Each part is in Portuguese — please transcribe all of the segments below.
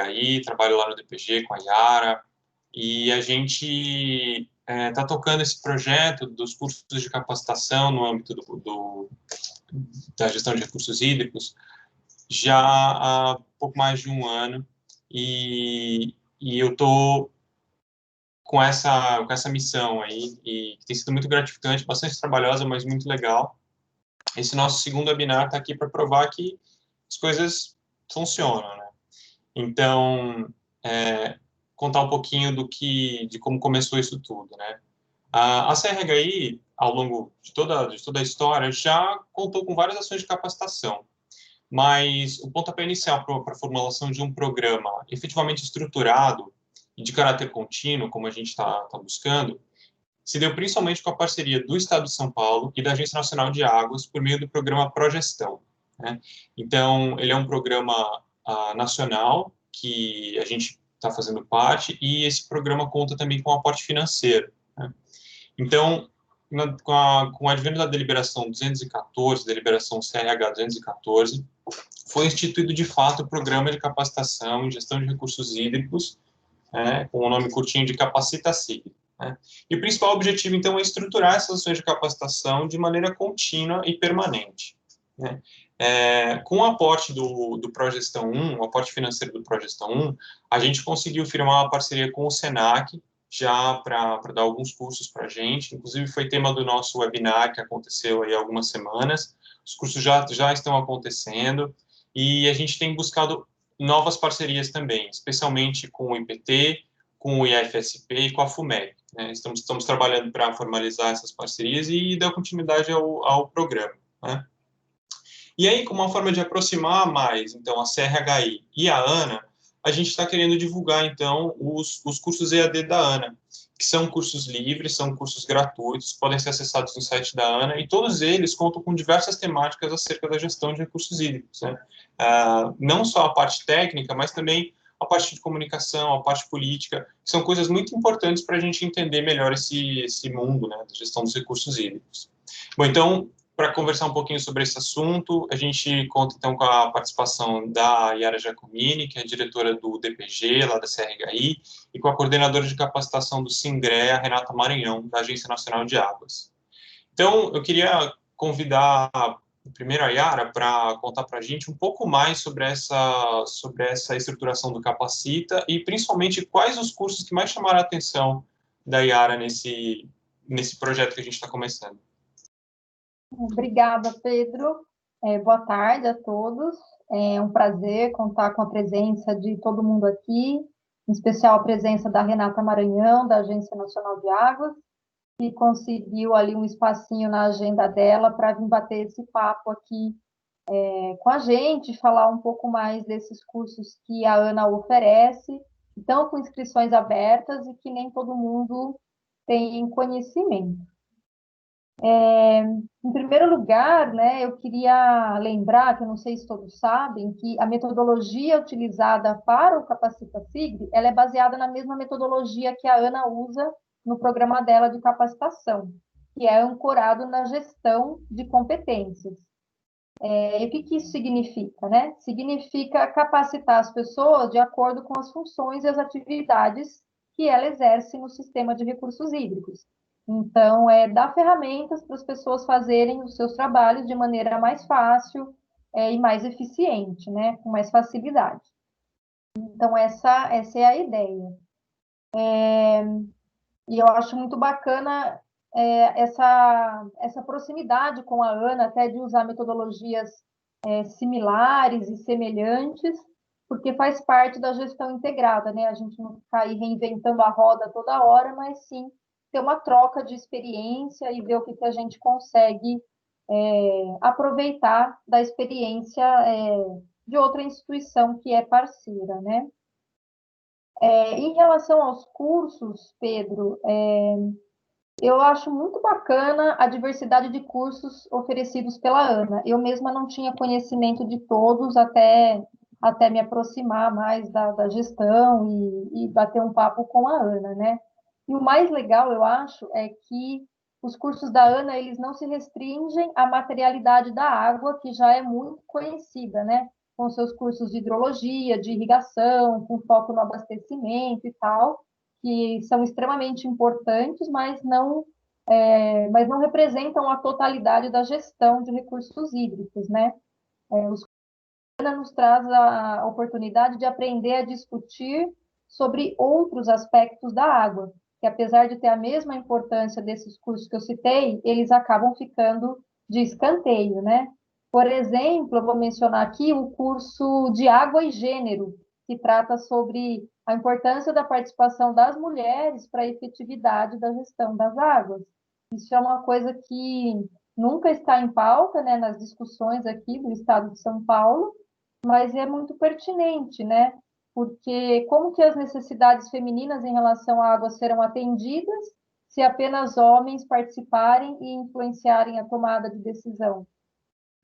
aí, trabalho lá no DPG com a Yara, e a gente está tocando esse projeto dos cursos de capacitação no âmbito da gestão de recursos hídricos já há pouco mais de um ano, e eu estou com essa missão aí, e tem sido muito gratificante, bastante trabalhosa, mas muito legal. Esse nosso segundo webinar está aqui para provar que as coisas funcionam, né? Então, contar um pouquinho de como começou isso tudo, né? A CRHI, ao longo de toda a história, já contou com várias ações de capacitação, mas o pontapé inicial para a formulação de um programa efetivamente estruturado e de caráter contínuo, como a gente está buscando, se deu principalmente com a parceria do Estado de São Paulo e da Agência Nacional de Águas por meio do programa Progestão, né? Então, ele é um programa nacional que a gente está fazendo parte, e esse programa conta também com aporte financeiro, né? Então, com o advento da deliberação 214, deliberação CRH 214, foi instituído de fato o Programa de Capacitação em Gestão de Recursos Hídricos, com o nome curtinho de Capacita-SIG, né? E o principal objetivo, então, é estruturar essas ações de capacitação de maneira contínua e permanente, né? Com o aporte do Progestão 1, o aporte financeiro do Progestão 1, a gente conseguiu firmar uma parceria com o SENAC, já para dar alguns cursos para a gente, inclusive foi tema do nosso webinar que aconteceu aí há algumas semanas. Os cursos já estão acontecendo, e a gente tem buscado novas parcerias também, especialmente com o IPT, com o IFSP e com a FUMEC, né? Estamos trabalhando para formalizar essas parcerias e dar continuidade ao programa, né? E aí, como uma forma de aproximar mais, então, a CRHI e a ANA, a gente está querendo divulgar, então, os cursos EAD da ANA, que são cursos livres, são cursos gratuitos, podem ser acessados no site da ANA, e todos eles contam com diversas temáticas acerca da gestão de recursos hídricos, né? Não só a parte técnica, mas também a parte de comunicação, a parte política, que são coisas muito importantes para a gente entender melhor esse mundo, né, da gestão dos recursos hídricos. Bom, então, para conversar um pouquinho sobre esse assunto, a gente conta, então, com a participação da Yara Giacomini, que é diretora do DPG, lá da CRHI, e com a coordenadora de capacitação do SINGRE, a Renata Maranhão, da Agência Nacional de Águas. Então, eu queria convidar primeiro a Yara para contar para a gente um pouco mais sobre essa estruturação do Capacita, e principalmente quais os cursos que mais chamaram a atenção da Yara nesse projeto que a gente está começando. Obrigada, Pedro. Boa tarde a todos. É um prazer contar com a presença de todo mundo aqui, em especial a presença da Renata Maranhão, da Agência Nacional de Águas, que conseguiu ali um espacinho na agenda dela para vir bater esse papo aqui com a gente, falar um pouco mais desses cursos que a ANA oferece, que estão com inscrições abertas e que nem todo mundo tem conhecimento. Em primeiro lugar, né, eu queria lembrar, que eu não sei se todos sabem, que a metodologia utilizada para o Capacita SIG, ela é baseada na mesma metodologia que a ANA usa no programa dela de capacitação, que é ancorado na gestão de competências. E o que isso significa, né? Significa capacitar as pessoas de acordo com as funções e as atividades que ela exerce no sistema de recursos hídricos. Então, dar ferramentas para as pessoas fazerem os seus trabalhos de maneira mais fácil e mais eficiente, né? Com mais facilidade. Então, essa é a ideia. E eu acho muito bacana essa proximidade com a ANA, até de usar metodologias similares e semelhantes, porque faz parte da gestão integrada, né? A gente não ficar aí reinventando a roda toda hora, mas sim ter uma troca de experiência e ver o que a gente consegue aproveitar da experiência de outra instituição que é parceira, né? Em relação aos cursos, Pedro, eu acho muito bacana a diversidade de cursos oferecidos pela ANA. Eu mesma não tinha conhecimento de todos até me aproximar mais da gestão e bater um papo com a ANA, né? E o mais legal, eu acho, é que os cursos da ANA, eles não se restringem à materialidade da água, que já é muito conhecida, né? com seus cursos de hidrologia, de irrigação, com foco no abastecimento e tal, que são extremamente importantes, mas não representam a totalidade da gestão de recursos hídricos, né? Os nos traz a oportunidade de aprender a discutir sobre outros aspectos da água, que apesar de ter a mesma importância desses cursos que eu citei, eles acabam ficando de escanteio, né? Por exemplo, eu vou mencionar aqui o curso de Água e Gênero, que trata sobre a importância da participação das mulheres para a efetividade da gestão das águas. Isso é uma coisa que nunca está em pauta, né, nas discussões aqui do Estado de São Paulo, mas é muito pertinente, né? Porque como que as necessidades femininas em relação à água serão atendidas se apenas homens participarem e influenciarem a tomada de decisão?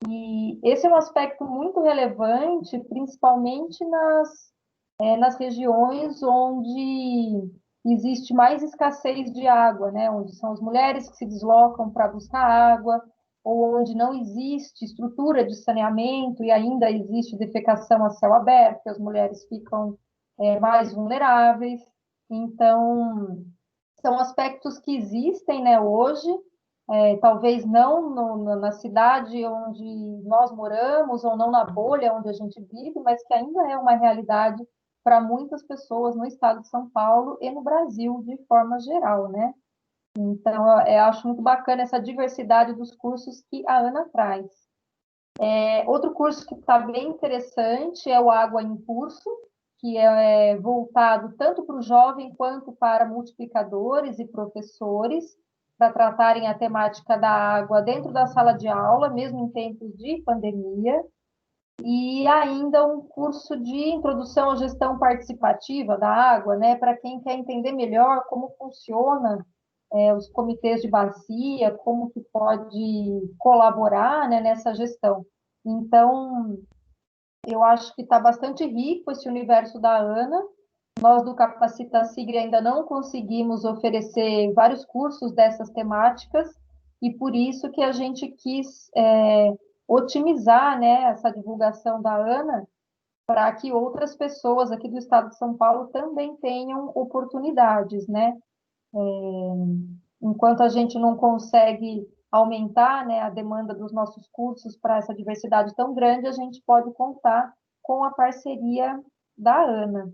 E esse é um aspecto muito relevante, principalmente nas regiões onde existe mais escassez de água, né? Onde são as mulheres que se deslocam para buscar água, ou onde não existe estrutura de saneamento e ainda existe defecação a céu aberto, as mulheres ficam mais vulneráveis. Então, são aspectos que existem, né, hoje, talvez não na cidade onde nós moramos, ou não na bolha onde a gente vive, mas que ainda é uma realidade para muitas pessoas no estado de São Paulo e no Brasil de forma geral, né? Então, eu acho muito bacana essa diversidade dos cursos que a Ana traz. Outro curso que está bem interessante é o Água em Curso, que é voltado tanto para o jovem quanto para multiplicadores e professores, para tratarem a temática da água dentro da sala de aula, mesmo em tempos de pandemia. E ainda um curso de introdução à gestão participativa da água, né, para quem quer entender melhor como funciona os comitês de bacia, como que pode colaborar, né, nessa gestão. Então, eu acho que está bastante rico esse universo da Ana. Nós do Capacita Sigre ainda não conseguimos oferecer vários cursos dessas temáticas e por isso que a gente quis otimizar, né, essa divulgação da Ana para que outras pessoas aqui do estado de São Paulo também tenham oportunidades, né? Enquanto a gente não consegue aumentar, né, a demanda dos nossos cursos para essa diversidade tão grande, a gente pode contar com a parceria da Ana.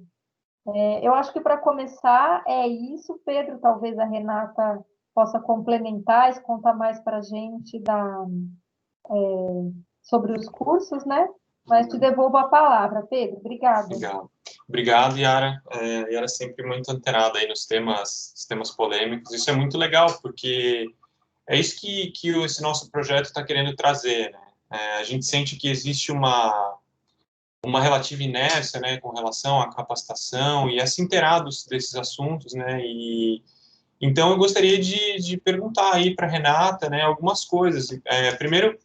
Eu acho que para começar é isso, Pedro. Talvez a Renata possa complementar e contar mais para a gente sobre os cursos, né? Mas te devolvo a palavra, Pedro. Obrigada. Legal. Obrigado, Yara. Yara é sempre muito antenada aí nos temas polêmicos. Isso é muito legal, porque é isso que esse nosso projeto está querendo trazer, né? A gente sente que existe uma relativa inércia, né, com relação à capacitação e a se inteirar desses assuntos, né? E então eu gostaria de perguntar aí para Renata, né, algumas coisas. Primeiro,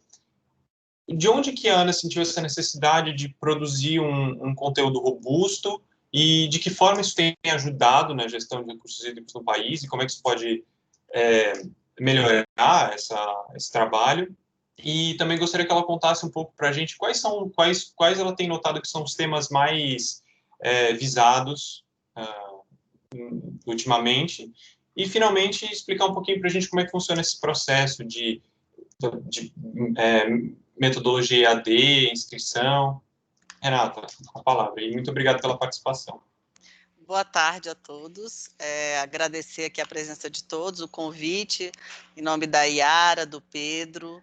de onde que a Ana sentiu essa necessidade de produzir um conteúdo robusto e de que forma isso tem ajudado na gestão de recursos hídricos no país e como é que isso pode melhorar esse trabalho? E também gostaria que ela contasse um pouco para a gente quais ela tem notado que são os temas mais visados ultimamente e finalmente explicar um pouquinho para a gente como é que funciona esse processo de metodologia EAD, inscrição. Renata, a palavra. E muito obrigado pela participação. Boa tarde a todos. Agradecer aqui a presença de todos, o convite, em nome da Yara, do Pedro.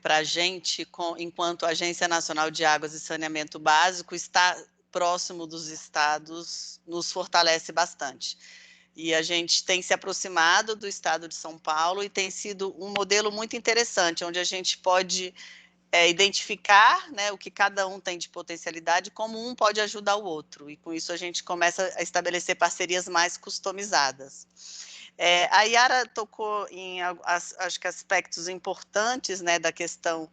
Para a gente, enquanto Agência Nacional de Águas e Saneamento Básico, estar próximo dos estados nos fortalece bastante. E a gente tem se aproximado do estado de São Paulo e tem sido um modelo muito interessante, onde a gente pode identificar, né, o que cada um tem de potencialidade, como um pode ajudar o outro. E com isso a gente começa a estabelecer parcerias mais customizadas. A Yara tocou em, acho que, aspectos importantes, né, da questão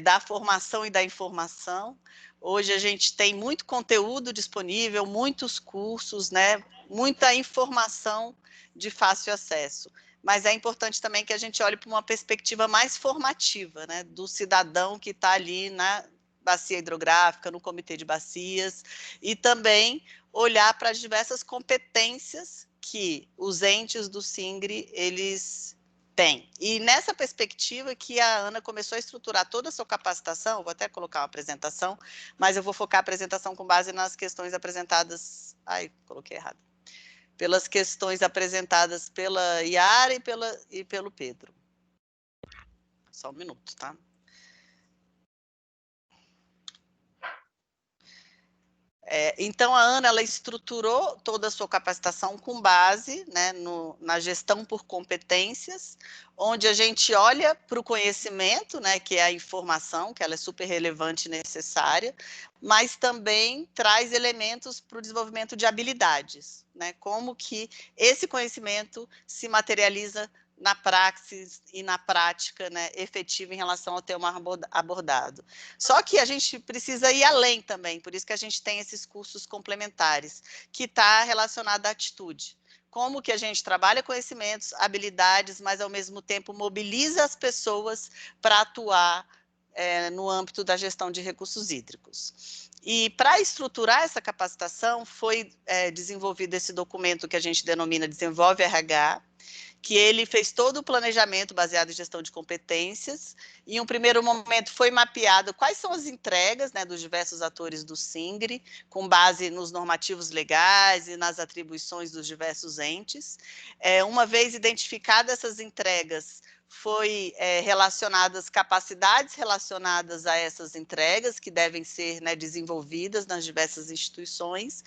da formação e da informação. Hoje a gente tem muito conteúdo disponível, muitos cursos, né, muita informação de fácil acesso. Mas é importante também que a gente olhe para uma perspectiva mais formativa, né, do cidadão que está ali bacia hidrográfica, no comitê de bacias, e também olhar para as diversas competências que os entes do SINGRE, eles têm. E nessa perspectiva que a Ana começou a estruturar toda a sua capacitação, vou até colocar uma apresentação, mas eu vou focar a apresentação com base nas questões apresentadas... Ai, coloquei errado. Pelas questões apresentadas pela Yara e pelo Pedro. Só um minuto, tá? Então, a Ana, ela estruturou toda a sua capacitação com base, né, na gestão por competências, onde a gente olha para o conhecimento, né, que é a informação, que ela é super relevante e necessária, mas também traz elementos para o desenvolvimento de habilidades, né, como que esse conhecimento se materializa na praxis e na prática, né, efetiva em relação ao tema abordado. Só que a gente precisa ir além também, por isso que a gente tem esses cursos complementares, que está relacionado à atitude. Como que a gente trabalha conhecimentos, habilidades, mas ao mesmo tempo mobiliza as pessoas para atuar no âmbito da gestão de recursos hídricos. E para estruturar essa capacitação, foi desenvolvido esse documento que a gente denomina Desenvolve RH, que ele fez todo o planejamento baseado em gestão de competências, e em um primeiro momento foi mapeado quais são as entregas, né, dos diversos atores do SINGRE, com base nos normativos legais e nas atribuições dos diversos entes. Uma vez identificadas essas entregas, foi relacionadas capacidades relacionadas a essas entregas, que devem ser, né, desenvolvidas nas diversas instituições,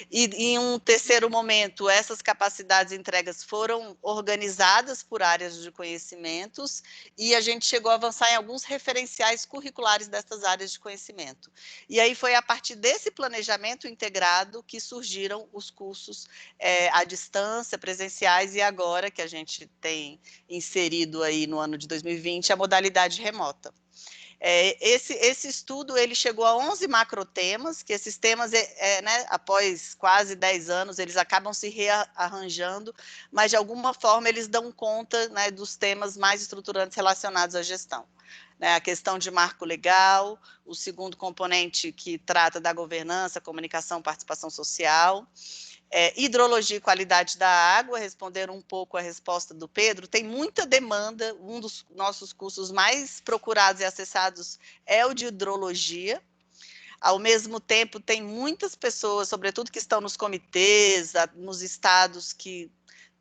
e em um terceiro momento, essas capacidades e entregas foram organizadas por áreas de conhecimentos, e a gente chegou a avançar em alguns referenciais curriculares dessas áreas de conhecimento. E aí foi a partir desse planejamento integrado que surgiram os cursos à distância, presenciais, e agora que a gente tem inserido aí no ano de 2020 a modalidade remota. Esse estudo ele chegou a 11 macrotemas, que esses temas, né, após quase 10 anos, eles acabam se rearranjando, mas de alguma forma eles dão conta, né, dos temas mais estruturantes relacionados à gestão. A questão de marco legal, o segundo componente que trata da governança, comunicação, participação social, hidrologia e qualidade da água, responderam um pouco a resposta do Pedro, tem muita demanda, um dos nossos cursos mais procurados e acessados é o de hidrologia. Ao mesmo tempo, tem muitas pessoas, sobretudo que estão nos comitês, nos estados, que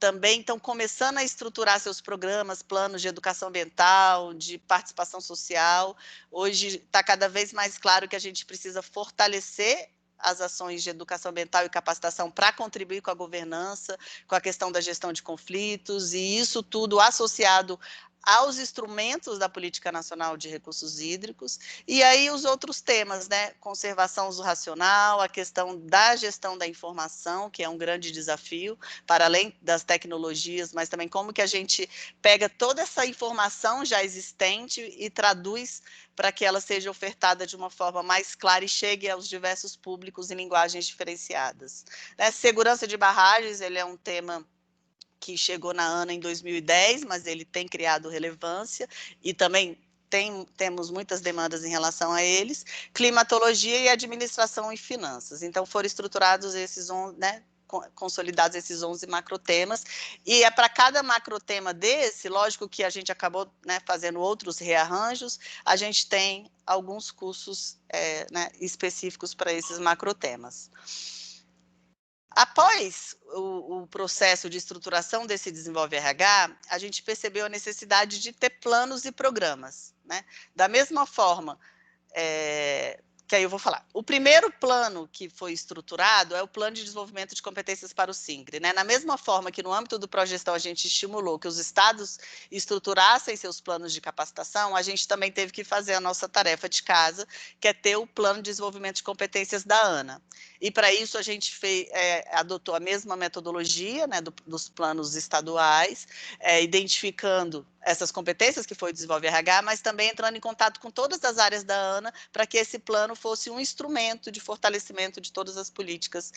também estão começando a estruturar seus programas, planos de educação ambiental, de participação social. Hoje está cada vez mais claro que a gente precisa fortalecer as ações de educação ambiental e capacitação para contribuir com a governança, com a questão da gestão de conflitos, e isso tudo associado aos instrumentos da Política Nacional de Recursos Hídricos, e aí os outros temas, né, conservação uso racional, a questão da gestão da informação, que é um grande desafio, para além das tecnologias, mas também como que a gente pega toda essa informação já existente e traduz para que ela seja ofertada de uma forma mais clara e chegue aos diversos públicos em linguagens diferenciadas. Segurança de barragens, ele é um tema que chegou na ANA em 2010, mas ele tem criado relevância e também temos muitas demandas em relação a eles. Climatologia e administração e finanças. Então, foram estruturados esses, né, consolidados esses 11 macrotemas, e para cada macrotema desse, lógico que a gente acabou, né, fazendo outros rearranjos, a gente tem alguns cursos né, específicos para esses macrotemas. Após o processo de estruturação desse Desenvolve RH, a gente percebeu a necessidade de ter planos e programas, né? Da mesma forma, que aí eu vou falar. O primeiro plano que foi estruturado é o Plano de Desenvolvimento de Competências para o SINGRE, né? Na mesma forma que no âmbito do Progestão a gente estimulou que os estados estruturassem seus planos de capacitação, a gente também teve que fazer a nossa tarefa de casa, que é ter o Plano de Desenvolvimento de Competências da ANA. E para isso a gente adotou a mesma metodologia, né, dos planos estaduais, identificando essas competências que foi o Desenvolve RH, mas também entrando em contato com todas as áreas da ANA para que esse plano fosse um instrumento de fortalecimento de todas as políticas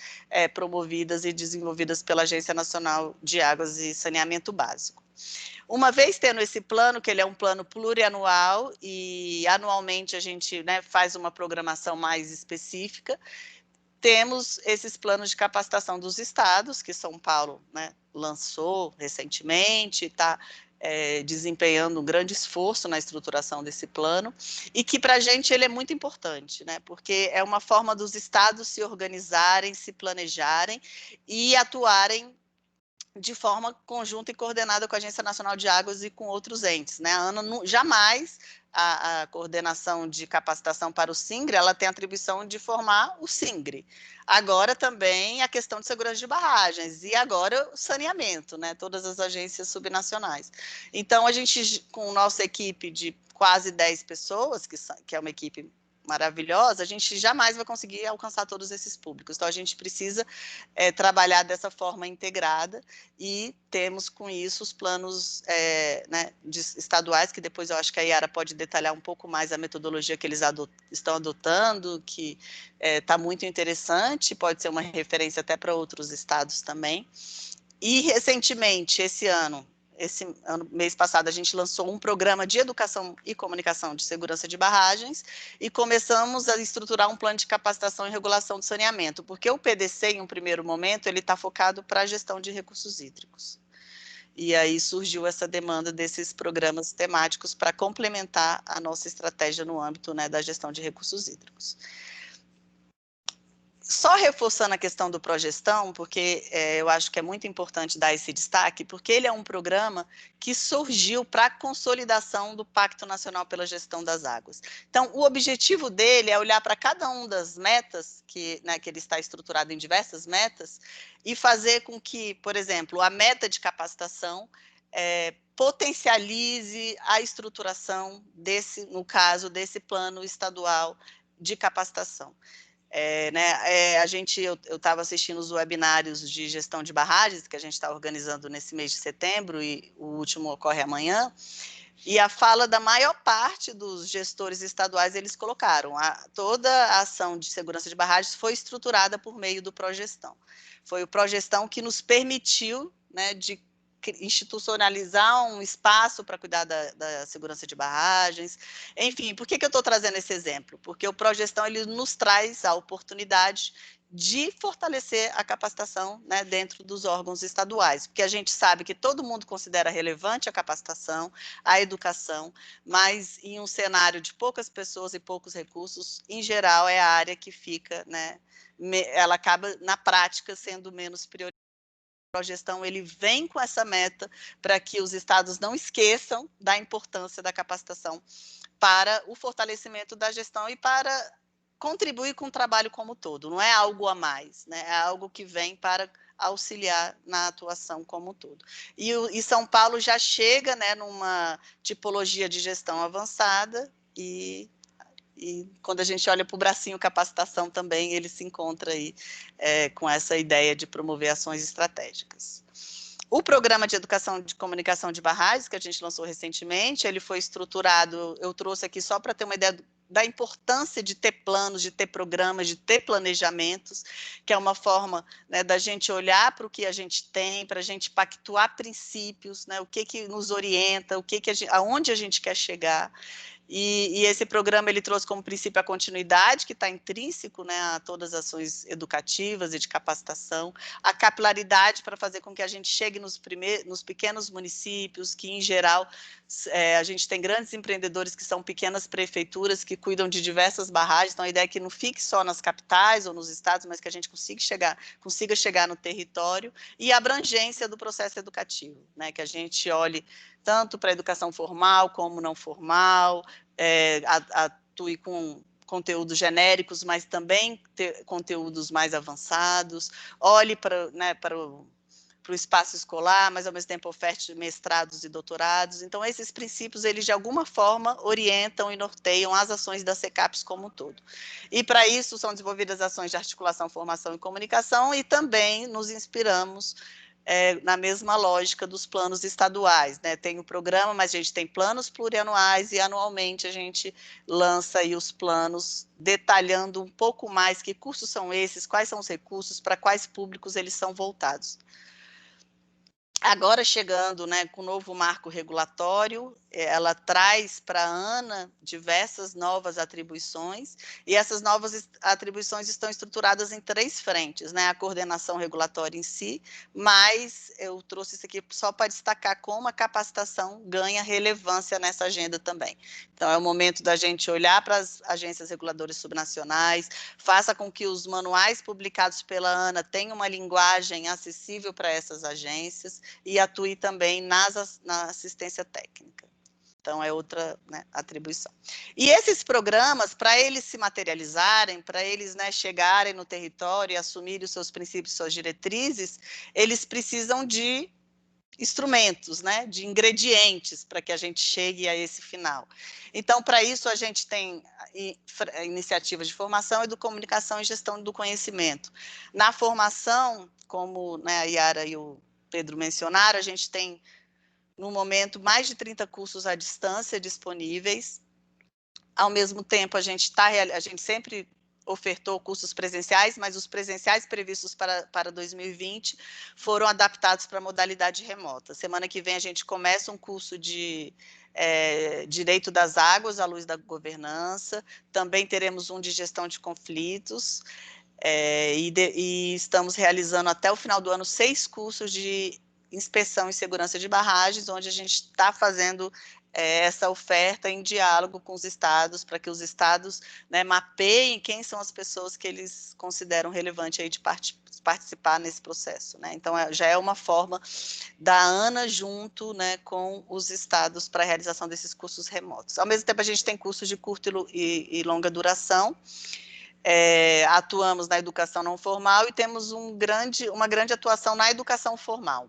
promovidas e desenvolvidas pela Agência Nacional de Águas e Saneamento Básico. Uma vez tendo esse plano, que ele é um plano plurianual, e anualmente a gente, né, faz uma programação mais específica, temos esses planos de capacitação dos estados, que São Paulo, né, lançou recentemente, está desempenhando um grande esforço na estruturação desse plano, e que para a gente ele é muito importante, né, porque é uma forma dos estados se organizarem, se planejarem e atuarem de forma conjunta e coordenada com a Agência Nacional de Águas e com outros entes, né? A ANA jamais, a coordenação de capacitação para o SINGRE, ela tem a atribuição de formar o SINGRE. Agora também a questão de segurança de barragens e agora o saneamento, né? Todas as agências subnacionais. Então, a gente, com nossa equipe de quase 10 pessoas, que é uma equipe maravilhosa, a gente jamais vai conseguir alcançar todos esses públicos. Então, a gente precisa trabalhar dessa forma integrada e temos com isso os planos né, estaduais, que depois eu acho que a Yara pode detalhar um pouco mais a metodologia que eles estão adotando, que está muito interessante, pode ser uma referência até para outros estados também. E, recentemente, esse mês passado, a gente lançou um programa de educação e comunicação de segurança de barragens e começamos a estruturar um plano de capacitação e regulação do saneamento, porque o PDC, em um primeiro momento, ele está focado para a gestão de recursos hídricos. E aí surgiu essa demanda desses programas temáticos para complementar a nossa estratégia no âmbito, né, da gestão de recursos hídricos. Só reforçando a questão do Progestão, porque eu acho que é muito importante dar esse destaque, porque ele é um programa que surgiu para a consolidação do Pacto Nacional pela Gestão das Águas. Então, o objetivo dele é olhar para cada uma das metas, que ele está estruturado em diversas metas, e fazer com que, por exemplo, a meta de capacitação potencialize a estruturação no caso, desse plano estadual de capacitação. Eu estava assistindo os webinários de gestão de barragens que a gente está organizando nesse mês de setembro, e o último ocorre amanhã, e a fala da maior parte dos gestores estaduais, eles colocaram, toda a ação de segurança de barragens foi estruturada por meio do Progestão. Foi o Progestão que nos permitiu, né, de institucionalizar um espaço para cuidar da segurança de barragens. Enfim, por que eu estou trazendo esse exemplo? Porque o Progestão ele nos traz a oportunidade de fortalecer a capacitação, né, dentro dos órgãos estaduais, porque a gente sabe que todo mundo considera relevante a capacitação, a educação, mas em um cenário de poucas pessoas e poucos recursos, em geral, é a área que fica, né, ela acaba, na prática, sendo menos prioritária. A Progestão ele vem com essa meta para que os estados não esqueçam da importância da capacitação para o fortalecimento da gestão e para contribuir com o trabalho como um todo. Não é algo a mais, né? É algo que vem para auxiliar na atuação como um todo. E São Paulo já chega, né, numa tipologia de gestão avançada e quando a gente olha para o bracinho capacitação também, ele se encontra aí com essa ideia de promover ações estratégicas. O programa de educação de comunicação de barragens, que a gente lançou recentemente, ele foi estruturado, eu trouxe aqui só para ter uma ideia da importância de ter planos, de ter programas, de ter planejamentos, que é uma forma, né, da gente olhar para o que a gente tem, para a gente pactuar princípios, né, o que nos orienta, aonde a gente quer chegar. E esse programa ele trouxe como princípio a continuidade, que está intrínseco, né, a todas as ações educativas e de capacitação, a capilaridade para fazer com que a gente chegue nos pequenos municípios, que em geral a gente tem grandes empreendedores que são pequenas prefeituras que cuidam de diversas barragens, então a ideia é que não fique só nas capitais ou nos estados, mas que a gente consiga chegar no território, e a abrangência do processo educativo, né, que a gente olhe tanto para a educação formal como não formal, atue com conteúdos genéricos, mas também conteúdos mais avançados, olhe para, né, para o espaço escolar, mas ao mesmo tempo oferte mestrados e doutorados. Então, esses princípios, eles de alguma forma orientam e norteiam as ações da SECAPES como um todo. E para isso são desenvolvidas ações de articulação, formação e comunicação, e também nos inspiramos na mesma lógica dos planos estaduais, né? Tem o programa, mas a gente tem planos plurianuais e anualmente a gente lança aí os planos detalhando um pouco mais que cursos são esses, quais são os recursos, para quais públicos eles são voltados. Agora chegando, né, com o novo marco regulatório, ela traz para a ANA diversas novas atribuições, e essas novas atribuições estão estruturadas em 3 frentes, né, a coordenação regulatória em si, mas eu trouxe isso aqui só para destacar como a capacitação ganha relevância nessa agenda também. Então, é o momento da gente olhar para as agências reguladoras subnacionais, faça com que os manuais publicados pela ANA tenham uma linguagem acessível para essas agências, e atue também na assistência técnica. Então, é outra, né, atribuição. E esses programas, para eles se materializarem, para eles, né, chegarem no território e assumirem os seus princípios, suas diretrizes, eles precisam de instrumentos, né, de ingredientes para que a gente chegue a esse final. Então, para isso, a gente tem iniciativas de formação, comunicação e gestão do conhecimento. Na formação, como, né, a Yara e o Pedro mencionaram, a gente tem, no momento, mais de 30 cursos à distância disponíveis. Ao mesmo tempo, a gente sempre ofertou cursos presenciais, mas os presenciais previstos para 2020 foram adaptados para a modalidade remota. Semana que vem a gente começa um curso de Direito das Águas, à luz da governança, também teremos um de gestão de conflitos, e estamos realizando até o final do ano 6 cursos de inspeção e segurança de barragens, onde a gente está fazendo essa oferta em diálogo com os estados, para que os estados, né, mapeiem quem são as pessoas que eles consideram relevante aí de participar nesse processo, né? Então, já é uma forma da ANA junto, né, com os estados para a realização desses cursos remotos. Ao mesmo tempo, a gente tem cursos de curta e longa duração. Atuamos na educação não formal e temos uma grande atuação na educação formal.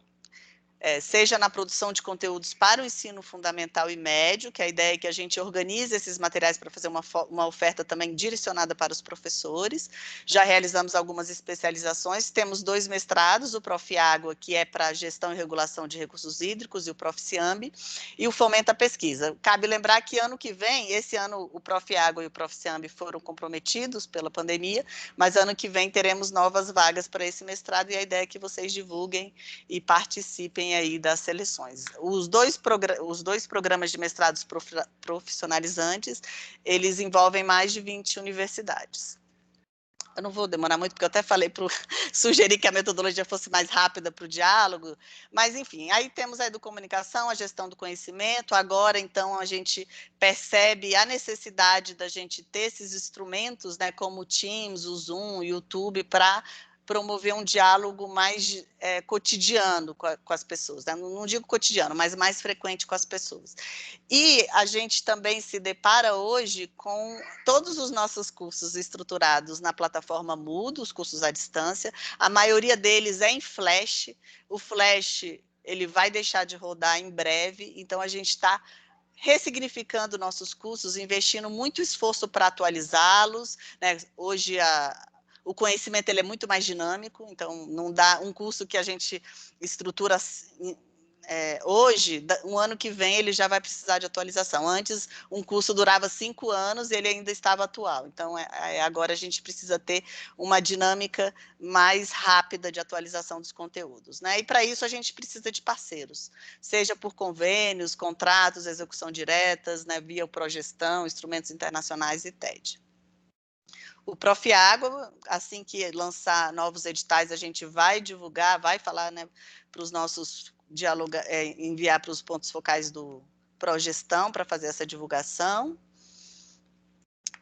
Seja na produção de conteúdos para o ensino fundamental e médio, que a ideia é que a gente organize esses materiais para fazer uma oferta também direcionada para os professores. Já realizamos algumas especializações, temos 2 mestrados, o Prof. Água, que é para gestão e regulação de recursos hídricos, e o Prof. Ciambi, e o Fomenta Pesquisa. Cabe lembrar que ano que vem, esse ano o Prof. Água e o Prof. Ciambi foram comprometidos pela pandemia, mas ano que vem teremos novas vagas para esse mestrado, e a ideia é que vocês divulguem e participem aí das seleções. Os dois programas de mestrados profissionalizantes, eles envolvem mais de 20 universidades. Eu não vou demorar muito, porque eu até falei sugerir que a metodologia fosse mais rápida para o diálogo, mas, enfim, aí temos a educomunicação, a gestão do conhecimento. Agora, então, a gente percebe a necessidade da gente ter esses instrumentos, né, como o Teams, o Zoom, o YouTube, para promover um diálogo mais cotidiano com as pessoas, né? Não digo cotidiano, mas mais frequente com as pessoas. E a gente também se depara hoje com todos os nossos cursos estruturados na plataforma Moodle, os cursos à distância, a maioria deles é em Flash. O Flash, ele vai deixar de rodar em breve, então a gente está ressignificando nossos cursos, investindo muito esforço para atualizá-los, né? Hoje o conhecimento ele é muito mais dinâmico, então não dá um curso que a gente estrutura hoje, um ano que vem ele já vai precisar de atualização. Antes, um curso durava 5 anos e ele ainda estava atual. Então, agora a gente precisa ter uma dinâmica mais rápida de atualização dos conteúdos, né? E para isso a gente precisa de parceiros, seja por convênios, contratos, execução diretas, né, via o Progestão, instrumentos internacionais e TED. O Prof. Água, assim que lançar novos editais, a gente vai divulgar, vai falar, né, para os nossos enviar para os pontos focais do Progestão para fazer essa divulgação.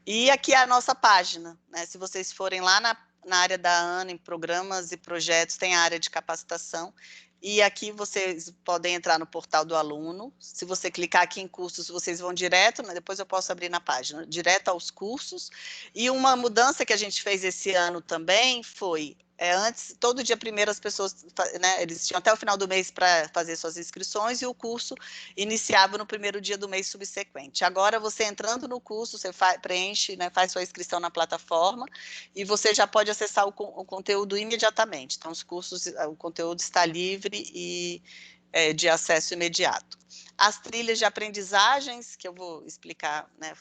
E aqui é a nossa página, né? Se vocês forem lá na área da ANA, em programas e projetos, tem a área de capacitação. E aqui vocês podem entrar no portal do aluno. Se você clicar aqui em cursos, vocês vão direto, né? Depois eu posso abrir na página, direto aos cursos. E uma mudança que a gente fez esse ano também foi, antes, todo dia primeiro as pessoas, né, eles tinham até o final do mês para fazer suas inscrições, e o curso iniciava no primeiro dia do mês subsequente. Agora, você entrando no curso, você preenche, né, faz sua inscrição na plataforma, e você já pode acessar o conteúdo imediatamente. Então, o conteúdo está livre e de acesso imediato. As trilhas de aprendizagens, que eu vou explicar, né,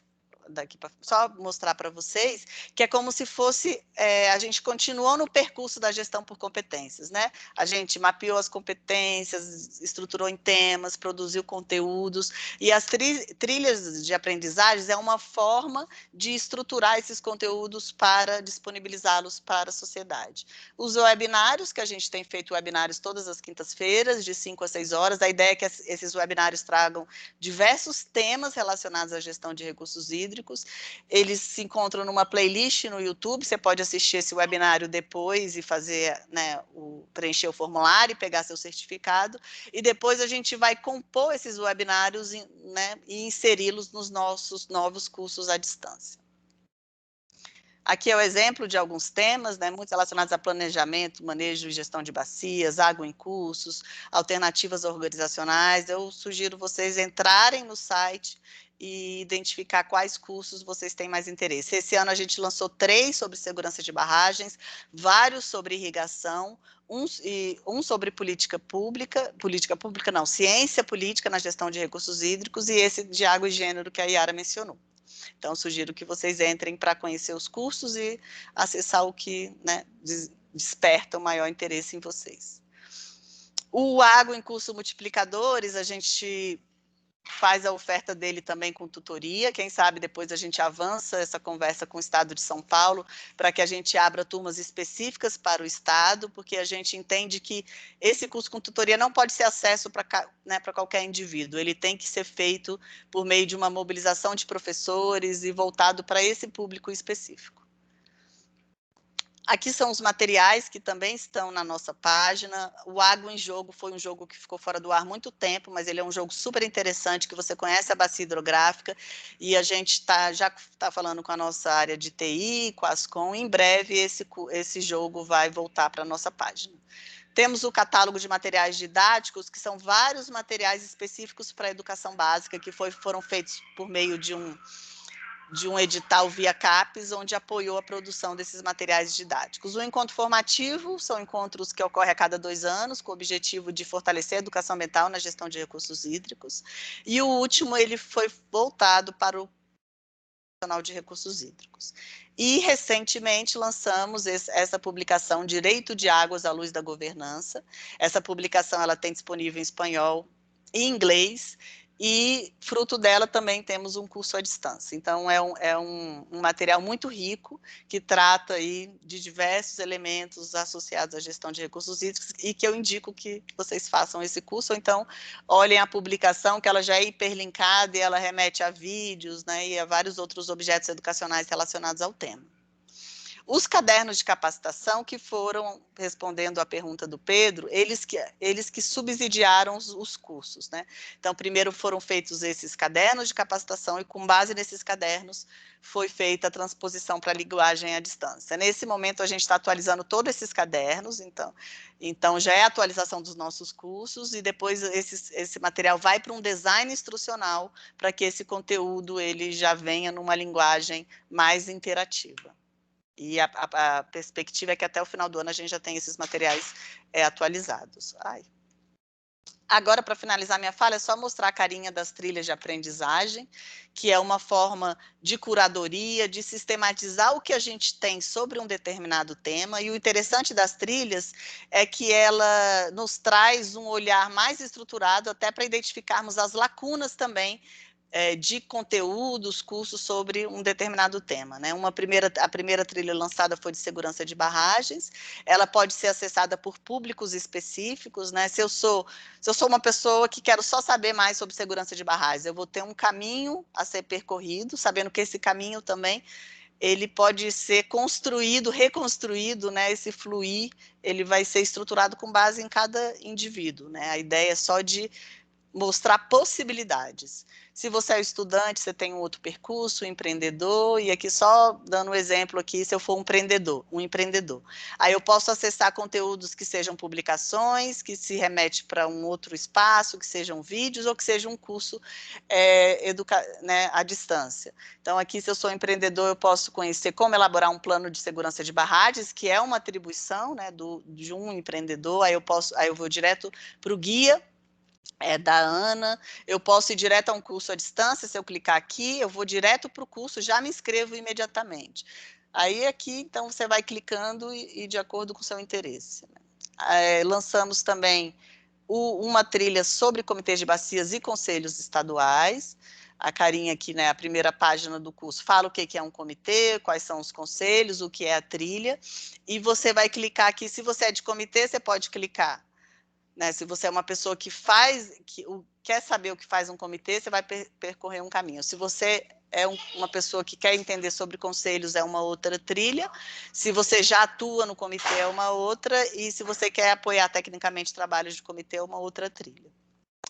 daqui para só mostrar para vocês, que é como se fosse, a gente continuou no percurso da gestão por competências, né? A gente mapeou as competências, estruturou em temas, produziu conteúdos, e as trilhas de aprendizagens é uma forma de estruturar esses conteúdos para disponibilizá-los para a sociedade. Os webinários, que a gente tem feito webinários todas as quintas-feiras, de 5 a 6 horas, a ideia é que esses webinários tragam diversos temas relacionados à gestão de recursos hídricos. Eles se encontram numa playlist no YouTube, você pode assistir esse webinário depois e fazer, né, preencher o formulário e pegar seu certificado, e depois a gente vai compor esses webinários, né, e inseri-los nos nossos novos cursos à distância. Aqui é o exemplo de alguns temas, né, muito relacionados a planejamento, manejo e gestão de bacias, água em cursos, alternativas organizacionais. Eu sugiro vocês entrarem no site e identificar quais cursos vocês têm mais interesse. Esse ano a gente lançou 3 sobre segurança de barragens, vários sobre irrigação, um sobre política pública não, ciência política na gestão de recursos hídricos, e esse de água e gênero que a Yara mencionou. Então, sugiro que vocês entrem para conhecer os cursos e acessar o que, né, desperta o maior interesse em vocês. O Água em Curso Multiplicadores, a gente faz a oferta dele também com tutoria. Quem sabe depois a gente avança essa conversa com o Estado de São Paulo, para que a gente abra turmas específicas para o Estado, porque a gente entende que esse curso com tutoria não pode ser acesso para, né, para qualquer indivíduo, ele tem que ser feito por meio de uma mobilização de professores e voltado para esse público específico. Aqui são os materiais que também estão na nossa página. O Água em Jogo foi um jogo que ficou fora do ar muito tempo, mas ele é um jogo super interessante, que você conhece a bacia hidrográfica, e a gente já está falando com a nossa área de TI, com a Ascom, e em breve esse jogo vai voltar para a nossa página. Temos o catálogo de materiais didáticos, que são vários materiais específicos para a educação básica, que foram feitos por meio de um edital via CAPES, onde apoiou a produção desses materiais didáticos. O encontro formativo são encontros que ocorrem a cada 2 anos, com o objetivo de fortalecer a educação ambiental na gestão de recursos hídricos. E o último, ele foi voltado para o Nacional de Recursos Hídricos. E, recentemente, lançamos essa publicação, Direito de Águas à Luz da Governança. Essa publicação ela tem disponível em espanhol e inglês, e, fruto dela, também temos um curso à distância. Então, é um material muito rico, que trata aí de diversos elementos associados à gestão de recursos hídricos, e que eu indico que vocês façam esse curso, ou então olhem a publicação, que ela já é hiperlinkada, e ela remete a vídeos, né, e a vários outros objetos educacionais relacionados ao tema. Os cadernos de capacitação, que foram, respondendo à pergunta do Pedro, eles que subsidiaram os cursos, né? Então, primeiro foram feitos esses cadernos de capacitação, e com base nesses cadernos foi feita a transposição para a linguagem à distância. Nesse momento, a gente está atualizando todos esses cadernos, então já é a atualização dos nossos cursos, e depois esse material vai para um design instrucional, para que esse conteúdo ele já venha numa linguagem mais interativa. E a perspectiva é que até o final do ano a gente já tem esses materiais atualizados. Agora, para finalizar minha fala, é só mostrar a carinha das trilhas de aprendizagem, que é uma forma de curadoria, de sistematizar o que a gente tem sobre um determinado tema, e o interessante das trilhas é que ela nos traz um olhar mais estruturado, até para identificarmos as lacunas também, de conteúdos, cursos sobre um determinado tema, né? A primeira trilha lançada foi de segurança de barragens, ela pode ser acessada por públicos específicos, né? Se eu sou uma pessoa que quero só saber mais sobre segurança de barragens, eu vou ter um caminho a ser percorrido, sabendo que esse caminho também ele pode ser construído, reconstruído, né? Esse fluir, ele vai ser estruturado com base em cada indivíduo, né? A ideia é só de mostrar possibilidades. Se você é estudante, você tem um outro percurso, um empreendedor, e aqui só dando um exemplo aqui, se eu for um empreendedor. Aí eu posso acessar conteúdos que sejam publicações, que se remete para um outro espaço, que sejam vídeos, ou que seja um curso né, à distância. Então, aqui, se eu sou empreendedor, eu posso conhecer como elaborar um plano de segurança de barragens, que é uma atribuição, né, de um empreendedor. Aí eu vou direto para o guia é da Ana. Eu posso ir direto a um curso à distância, se eu clicar aqui, eu vou direto para o curso, já me inscrevo imediatamente. Aí aqui, então, você vai clicando e de acordo com o seu interesse. Lançamos também uma trilha sobre comitês de bacias e conselhos estaduais. A carinha aqui, né, a primeira página do curso, fala o que é um comitê, quais são os conselhos, o que é a trilha, e você vai clicar aqui, se você é de comitê, você pode clicar, né, se você é uma pessoa que quer saber o que faz um comitê, você vai percorrer um caminho. Se você é uma pessoa que quer entender sobre conselhos, é uma outra trilha. Se você já atua no comitê, é uma outra. E se você quer apoiar tecnicamente trabalhos de comitê, é uma outra trilha.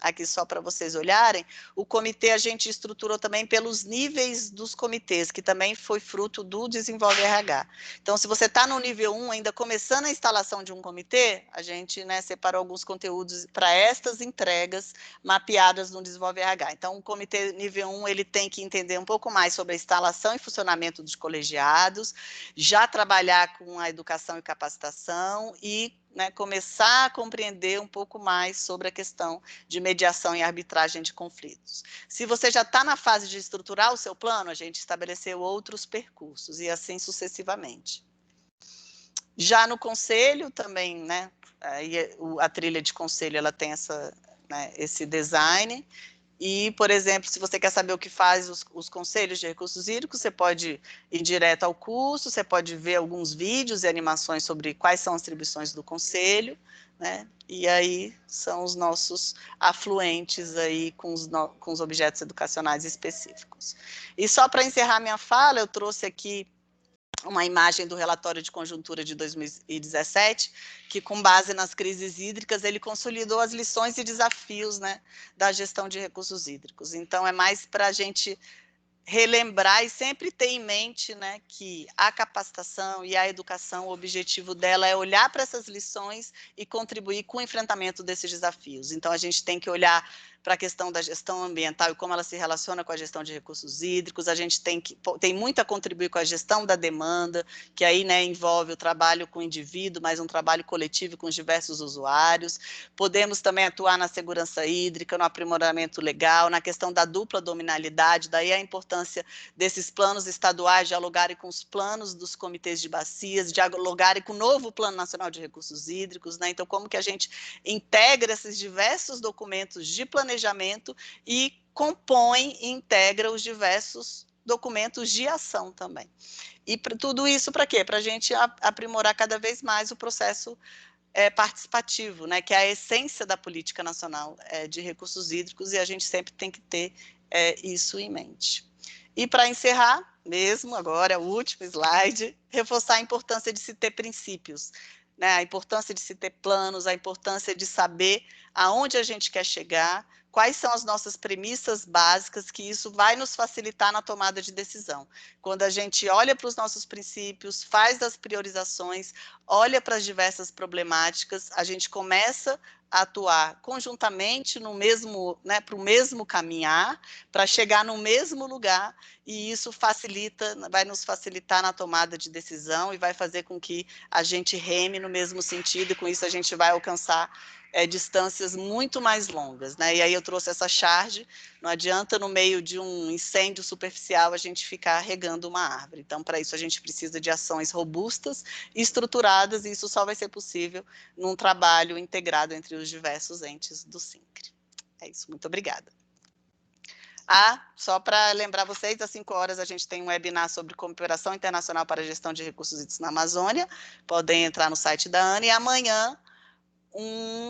Aqui só para vocês olharem, o comitê a gente estruturou também pelos níveis dos comitês, que também foi fruto do Desenvolve RH. Então, se você está no nível 1, ainda começando a instalação de um comitê, a gente, né, separou alguns conteúdos para estas entregas mapeadas no Desenvolve RH. Então, o comitê nível 1, ele tem que entender um pouco mais sobre a instalação e funcionamento dos colegiados, já trabalhar com a educação e capacitação e, né, começar a compreender um pouco mais sobre a questão de mediação e arbitragem de conflitos. Se você já está na fase de estruturar o seu plano, a gente estabeleceu outros percursos, e assim sucessivamente. Já no conselho também, né, a trilha de conselho, ela tem esse design. E, por exemplo, se você quer saber o que faz os conselhos de recursos hídricos, você pode ir direto ao curso, você pode ver alguns vídeos e animações sobre quais são as atribuições do conselho, né? E aí são os nossos afluentes aí com os objetos educacionais específicos. E só para encerrar minha fala, eu trouxe aqui uma imagem do relatório de conjuntura de 2017, que, com base nas crises hídricas, ele consolidou as lições e desafios, né, da gestão de recursos hídricos. Então, é mais para a gente relembrar e sempre ter em mente, né, que a capacitação e a educação, o objetivo dela é olhar para essas lições e contribuir com o enfrentamento desses desafios. Então, a gente tem que olhar para a questão da gestão ambiental e como ela se relaciona com a gestão de recursos hídricos. A gente tem muito a contribuir com a gestão da demanda, que aí, né, envolve o trabalho com o indivíduo, mas um trabalho coletivo com os diversos usuários. Podemos também atuar na segurança hídrica, no aprimoramento legal, na questão da dupla dominalidade, daí a importância desses planos estaduais dialogarem com os planos dos comitês de bacias, dialogarem com o novo Plano Nacional de Recursos Hídricos, né? Então, como que a gente integra esses diversos documentos de planejamento e compõe e integra os diversos documentos de ação também. E tudo isso para quê? Para a gente aprimorar cada vez mais o processo participativo, né, que é a essência da política nacional de recursos hídricos, e a gente sempre tem que ter isso em mente. E para encerrar, mesmo agora, o último slide, reforçar a importância de se ter princípios, né, a importância de se ter planos, a importância de saber aonde a gente quer chegar, quais são as nossas premissas básicas, que isso vai nos facilitar na tomada de decisão. Quando a gente olha para os nossos princípios, faz as priorizações, olha para as diversas problemáticas, a gente começa a atuar conjuntamente no mesmo, né, para o mesmo caminhar, para chegar no mesmo lugar, e isso vai nos facilitar na tomada de decisão e vai fazer com que a gente reme no mesmo sentido, e com isso a gente vai alcançar distâncias muito mais longas, né? E aí eu trouxe essa charge, não adianta no meio de um incêndio superficial a gente ficar regando uma árvore. Então, para isso a gente precisa de ações robustas e estruturadas, e isso só vai ser possível num trabalho integrado entre os diversos entes do SINCRE. É isso, muito obrigada. Só para lembrar vocês, às 5 horas a gente tem um webinar sobre cooperação internacional para a gestão de recursos hídricos na Amazônia, podem entrar no site da Ana, e amanhã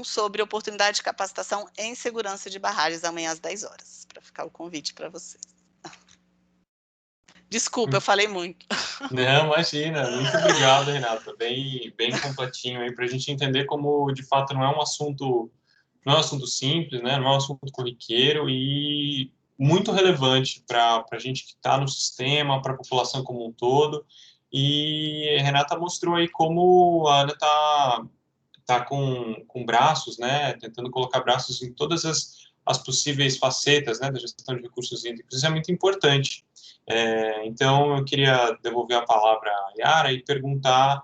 sobre oportunidade de capacitação em segurança de barragens, amanhã às 10 horas, para ficar o convite para vocês. Desculpa, eu falei muito. Não, imagina. Muito obrigado, Renata. Bem completinho aí, para a gente entender como, de fato, não é um assunto simples, né? Não é um assunto corriqueiro e muito relevante para a gente que está no sistema, para a população como um todo. E a Renata mostrou aí como a Ana tá com braços, né? Tentando colocar braços em todas as possíveis facetas, né, da gestão de recursos hídricos. Isso é muito importante. Então, eu queria devolver a palavra à Yara e perguntar,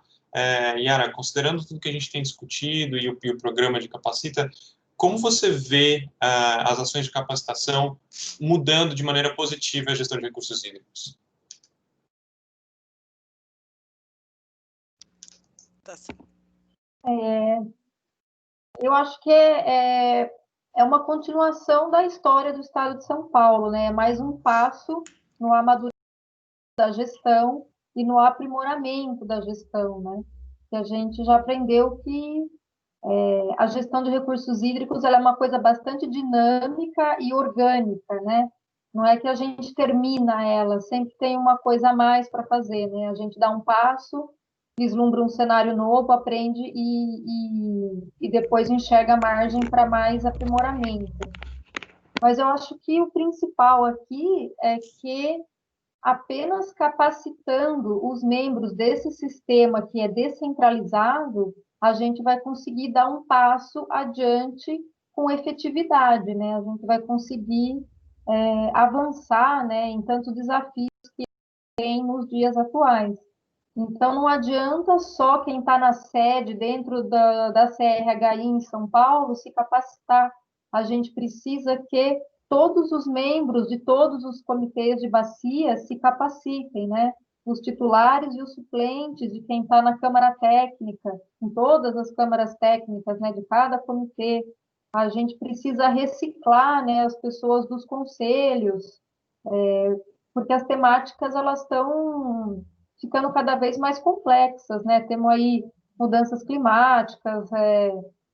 Yara, considerando tudo que a gente tem discutido e o programa de Capacita, como você vê as ações de capacitação mudando de maneira positiva a gestão de recursos hídricos? Eu acho que é uma continuação da história do Estado de São Paulo, né? É mais um passo no amadurecimento da gestão e no aprimoramento da gestão, né? Que a gente já aprendeu que a gestão de recursos hídricos ela é uma coisa bastante dinâmica e orgânica, né? Não é que a gente termina ela, sempre tem uma coisa a mais para fazer, né? A gente dá um passo, vislumbra um cenário novo, aprende e depois enxerga a margem para mais aprimoramento. Mas eu acho que o principal aqui é que apenas capacitando os membros desse sistema que é descentralizado, a gente vai conseguir dar um passo adiante com efetividade, né? A gente vai conseguir avançar, né, em tantos desafios que tem nos dias atuais. Então, não adianta só quem está na sede, dentro da CRHI em São Paulo, se capacitar. A gente precisa que todos os membros de todos os comitês de bacia se capacitem, né? Os titulares e os suplentes de quem está na Câmara Técnica, em todas as câmaras técnicas, né, de cada comitê. A gente precisa reciclar, né, as pessoas dos conselhos, porque as temáticas elas estão ficando cada vez mais complexas, né? Temos aí mudanças climáticas,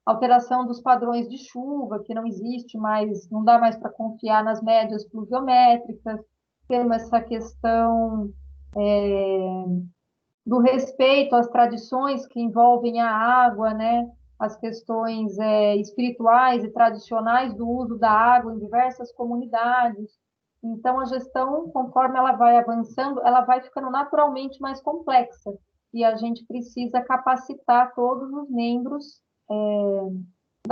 alteração dos padrões de chuva, que não existe mais, não dá mais para confiar nas médias pluviométricas. Temos essa questão do respeito às tradições que envolvem a água, né? As questões espirituais e tradicionais do uso da água em diversas comunidades. Então, a gestão, conforme ela vai avançando, ela vai ficando naturalmente mais complexa. E a gente precisa capacitar todos os membros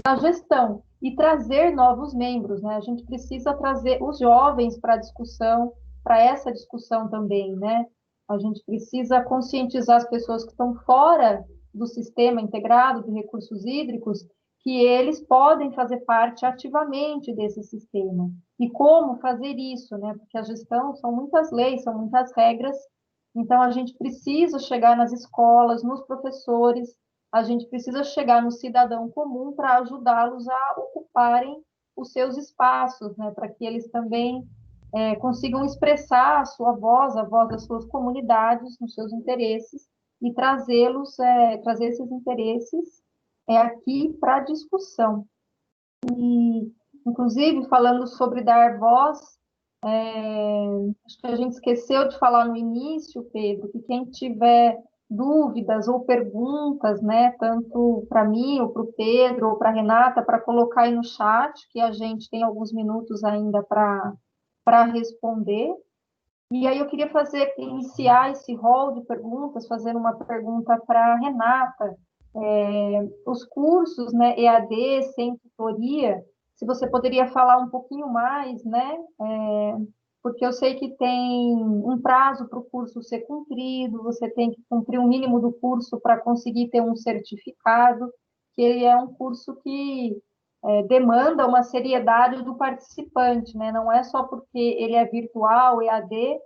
da gestão e trazer novos membros, né? A gente precisa trazer os jovens para a discussão, para essa discussão também, né? A gente precisa conscientizar as pessoas que estão fora do sistema integrado de recursos hídricos que eles podem fazer parte ativamente desse sistema. E como fazer isso, né? Porque a gestão são muitas leis, são muitas regras, então a gente precisa chegar nas escolas, nos professores, a gente precisa chegar no cidadão comum para ajudá-los a ocuparem os seus espaços, né? Para que eles também consigam expressar a sua voz, a voz das suas comunidades, nos seus interesses, e trazer esses interesses aqui para discussão. E, inclusive, falando sobre dar voz, acho que a gente esqueceu de falar no início, Pedro, que quem tiver dúvidas ou perguntas, né, tanto para mim, ou para o Pedro, ou para a Renata, para colocar aí no chat, que a gente tem alguns minutos ainda para responder. E aí eu queria iniciar esse rol de perguntas, fazendo uma pergunta para a Renata. Os cursos, né, EAD, sem tutoria, se você poderia falar um pouquinho mais, né, porque eu sei que tem um prazo para o curso ser cumprido, você tem que cumprir o mínimo do curso para conseguir ter um certificado, que ele é um curso que demanda uma seriedade do participante, né? Não é só porque ele é virtual, EAD,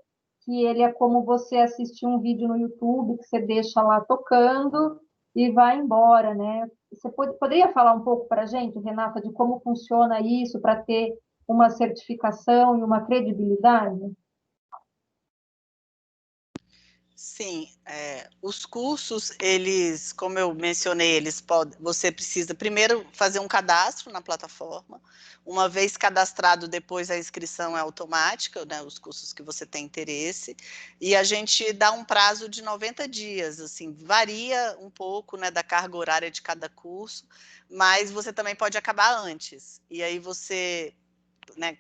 que ele é como você assistir um vídeo no YouTube, que você deixa lá tocando e vai embora, né? Você poderia falar um pouco para a gente, Renata, de como funciona isso para ter uma certificação e uma credibilidade? Sim, os cursos, eles, como eu mencionei, você precisa primeiro fazer um cadastro na plataforma. Uma vez cadastrado, depois a inscrição é automática, né, os cursos que você tem interesse, e a gente dá um prazo de 90 dias, assim, varia um pouco, né, da carga horária de cada curso, mas você também pode acabar antes. E aí você, né,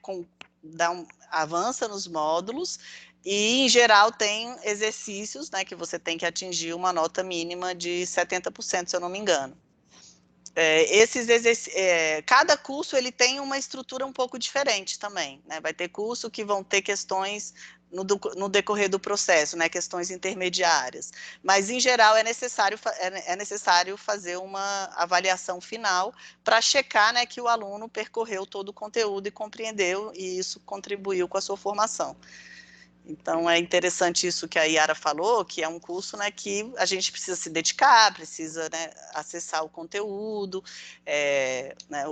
avança nos módulos, e, em geral, tem exercícios, né, que você tem que atingir uma nota mínima de 70%, se eu não me engano. Cada curso ele tem uma estrutura um pouco diferente também, né? Vai ter curso que vão ter questões no decorrer do processo, né, questões intermediárias. Mas, em geral, é necessário fazer uma avaliação final para checar, né, que o aluno percorreu todo o conteúdo e compreendeu, e isso contribuiu com a sua formação. Então, é interessante isso que a Yara falou, que é um curso, né, que a gente precisa se dedicar, precisa, né, acessar o conteúdo, né,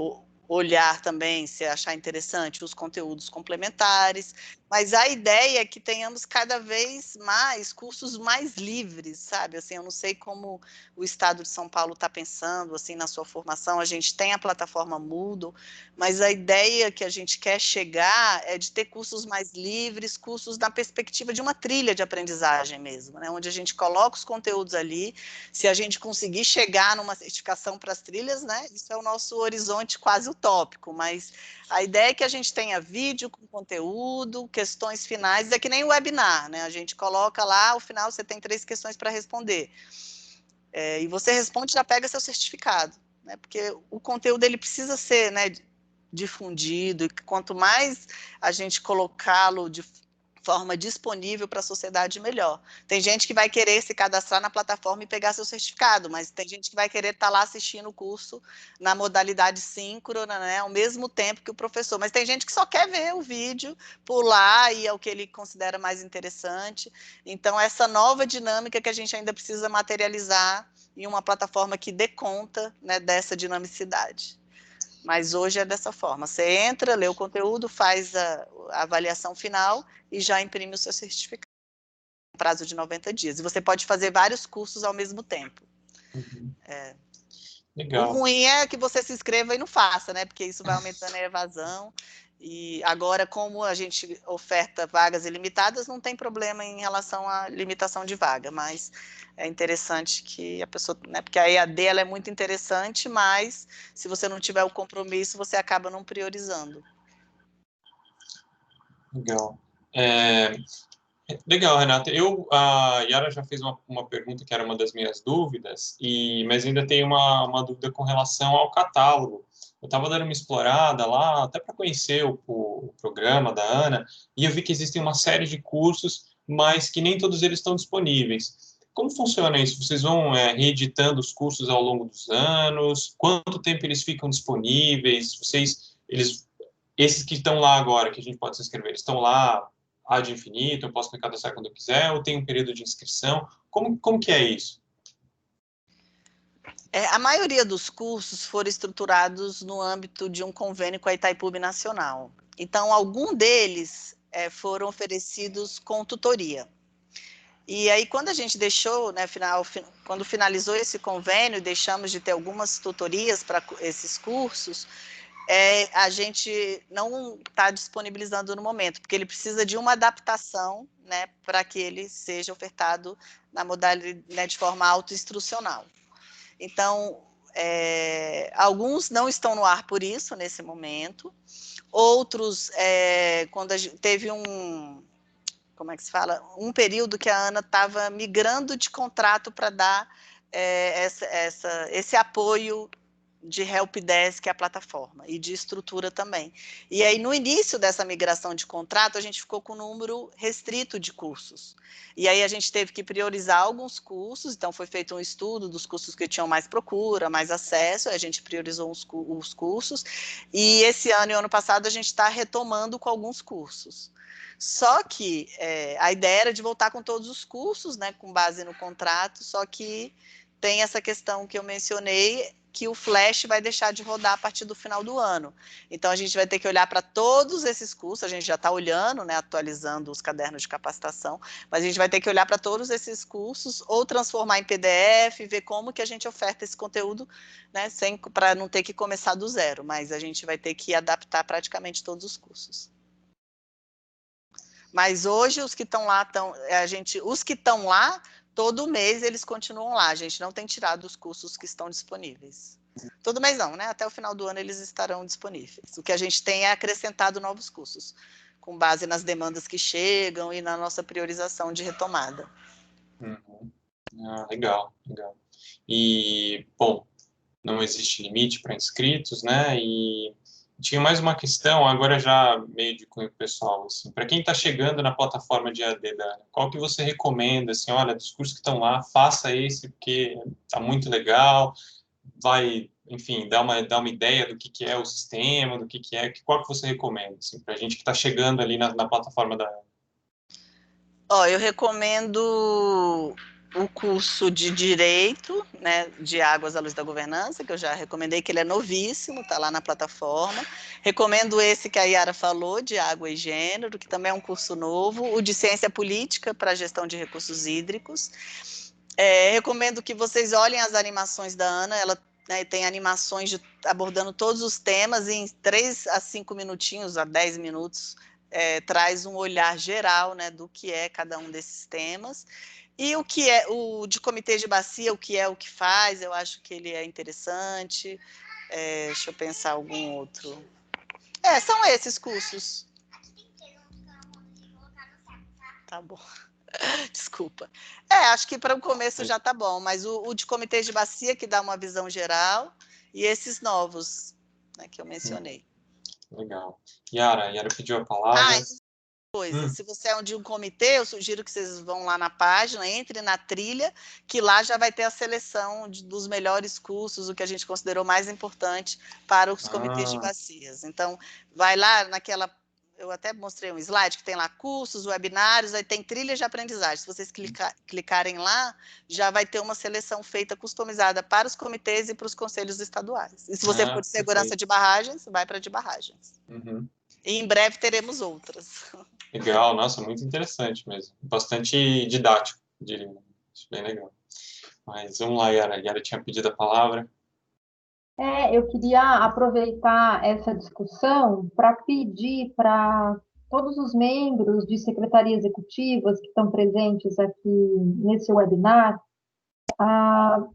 olhar também, se achar interessante, os conteúdos complementares, mas a ideia é que tenhamos cada vez mais cursos mais livres, sabe? Assim, eu não sei como o Estado de São Paulo está pensando, assim, na sua formação, a gente tem a plataforma Moodle, mas a ideia que a gente quer chegar é de ter cursos mais livres, cursos na perspectiva de uma trilha de aprendizagem mesmo, né? Onde a gente coloca os conteúdos ali, se a gente conseguir chegar numa certificação para as trilhas, né? Isso é o nosso horizonte quase utópico, mas a ideia é que a gente tenha vídeo com conteúdo, questões finais, é que nem o webinar, né? A gente coloca lá, ao final você tem 3 questões para responder. E você responde e já pega seu certificado, né? Porque o conteúdo ele precisa ser, né, difundido, e quanto mais a gente colocá-lo de forma disponível para a sociedade, melhor. Tem gente que vai querer se cadastrar na plataforma e pegar seu certificado, mas tem gente que vai querer estar lá assistindo o curso na modalidade síncrona, né, ao mesmo tempo que o professor. Mas tem gente que só quer ver o vídeo, pular, e é o que ele considera mais interessante. Então, essa nova dinâmica que a gente ainda precisa materializar em uma plataforma que dê conta, né, dessa dinamicidade. Mas hoje é dessa forma, você entra, lê o conteúdo, faz a avaliação final e já imprime o seu certificado, no prazo de 90 dias. E você pode fazer vários cursos ao mesmo tempo. Uhum. O Legal. ruim é que você se inscreva e não faça, né? Porque isso vai aumentando a evasão. E agora, como a gente oferta vagas ilimitadas, não tem problema em relação à limitação de vaga, mas é interessante que a pessoa, né, porque a EAD ela é muito interessante, mas se você não tiver o compromisso, você acaba não priorizando. Legal. Legal, Renata. A Yara já fez uma pergunta que era uma das minhas dúvidas, mas ainda tem uma dúvida com relação ao catálogo. Eu estava dando uma explorada lá, até para conhecer o programa da Ana, e eu vi que existem uma série de cursos, mas que nem todos eles estão disponíveis. Como funciona isso? Vocês vão reeditando os cursos ao longo dos anos? Quanto tempo eles ficam disponíveis? Esses que estão lá agora, que a gente pode se inscrever, eles estão lá ad infinito, eu posso me cadastrar quando eu quiser, ou tem um período de inscrição? Como que é isso? A maioria dos cursos foram estruturados no âmbito de um convênio com a Itaipu Nacional. Então, algum deles foram oferecidos com tutoria. E aí, quando a gente deixou, né, quando finalizou esse convênio, deixamos de ter algumas tutorias para esses cursos, a gente não está disponibilizando no momento, porque ele precisa de uma adaptação, né, para que ele seja ofertado na modalidade, né, de forma autoinstrucional. Então, alguns não estão no ar por isso, nesse momento. Outros, quando a gente teve como é que se fala? Um período que a Ana estava migrando de contrato para dar esse apoio de helpdesk à plataforma e de estrutura também. E aí, no início dessa migração de contrato, a gente ficou com um número restrito de cursos. E aí a gente teve que priorizar alguns cursos, então foi feito um estudo dos cursos que tinham mais procura, mais acesso, a gente priorizou os cursos, e esse ano e ano passado a gente está retomando com alguns cursos. Só que a ideia era de voltar com todos os cursos, né, com base no contrato, só que tem essa questão que eu mencionei, que o Flash vai deixar de rodar a partir do final do ano. Então, a gente vai ter que olhar para todos esses cursos, a gente já está olhando, né, atualizando os cadernos de capacitação, mas a gente vai ter que olhar para todos esses cursos, ou transformar em PDF, ver como que a gente oferta esse conteúdo, né, para não ter que começar do zero, mas a gente vai ter que adaptar praticamente todos os cursos. Mas hoje os que estão lá os que estão lá, todo mês eles continuam lá. A gente não tem tirado os cursos que estão disponíveis. Todo mês não, né? Até o final do ano eles estarão disponíveis. O que a gente tem é acrescentado novos cursos, com base nas demandas que chegam e na nossa priorização de retomada. Uhum. Legal. E, bom, não existe limite para inscritos, né? E tinha mais uma questão, agora já meio de cunho pessoal, assim, para quem está chegando na plataforma de AD da Ana, qual que você recomenda, assim, olha, dos cursos que estão lá, faça esse, porque está muito legal, vai, enfim, dar uma ideia do que é o sistema, do que é, qual que você recomenda, assim, para a gente que está chegando ali na plataforma da Ana? Ó, eu recomendo o curso de Direito, né, de Águas à Luz da Governança, que eu já recomendei, que ele é novíssimo, está lá na plataforma. Recomendo esse que a Yara falou, de Água e Gênero, que também é um curso novo. O de Ciência Política para a Gestão de Recursos Hídricos. Recomendo que vocês olhem as animações da Ana, ela, né, tem animações abordando todos os temas em 3 a 5 minutinhos, a 10 minutos, traz um olhar geral, né, do que é cada um desses temas. E o que é o de comitê de bacia, o que é o que faz, eu acho que ele é interessante. Deixa eu pensar algum outro. São esses cursos. Tá bom. Desculpa. Acho que para o começo já tá bom, mas o de comitê de bacia, que dá uma visão geral, e esses novos, né, que eu mencionei. Legal. Yara pediu a palavra. Coisa, se você é de um comitê, eu sugiro que vocês vão lá na página, entre na trilha, que lá já vai ter a seleção dos melhores cursos, o que a gente considerou mais importante para os comitês de bacias. Então, vai lá naquela, eu até mostrei um slide que tem lá cursos, webinários, aí tem trilhas de aprendizagem. Se vocês clicarem lá, já vai ter uma seleção feita, customizada para os comitês e para os conselhos estaduais. E se você for de segurança de barragens, vai para de barragens. Uhum. E em breve teremos outras. Legal, nossa, muito interessante mesmo. Bastante didático, diria. Acho bem legal. Mas vamos lá, Yara. Yara tinha pedido a palavra. Eu queria aproveitar essa discussão para pedir para todos os membros de secretarias executivas que estão presentes aqui nesse webinar,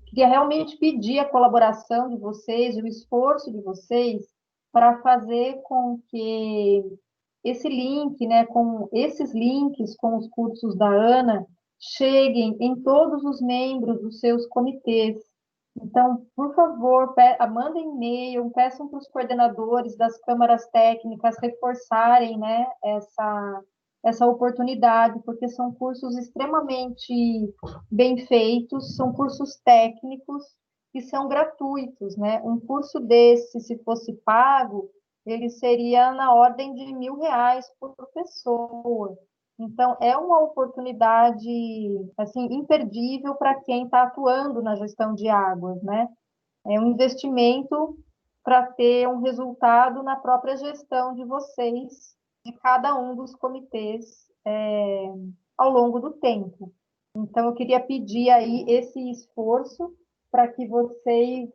queria realmente pedir a colaboração de vocês, o esforço de vocês para fazer com que esse link, né, com esses links com os cursos da Ana, cheguem em todos os membros dos seus comitês. Então, por favor, mandem e-mail, peçam para os coordenadores das câmaras técnicas reforçarem, né, essa oportunidade, porque são cursos extremamente bem feitos, são cursos técnicos e são gratuitos, né? Um curso desse, se fosse pago, ele seria na ordem de R$ 1.000 por pessoa. Então, é uma oportunidade assim imperdível para quem está atuando na gestão de águas, né? É um investimento para ter um resultado na própria gestão de vocês, de cada um dos comitês, ao longo do tempo. Então, eu queria pedir aí esse esforço para que vocês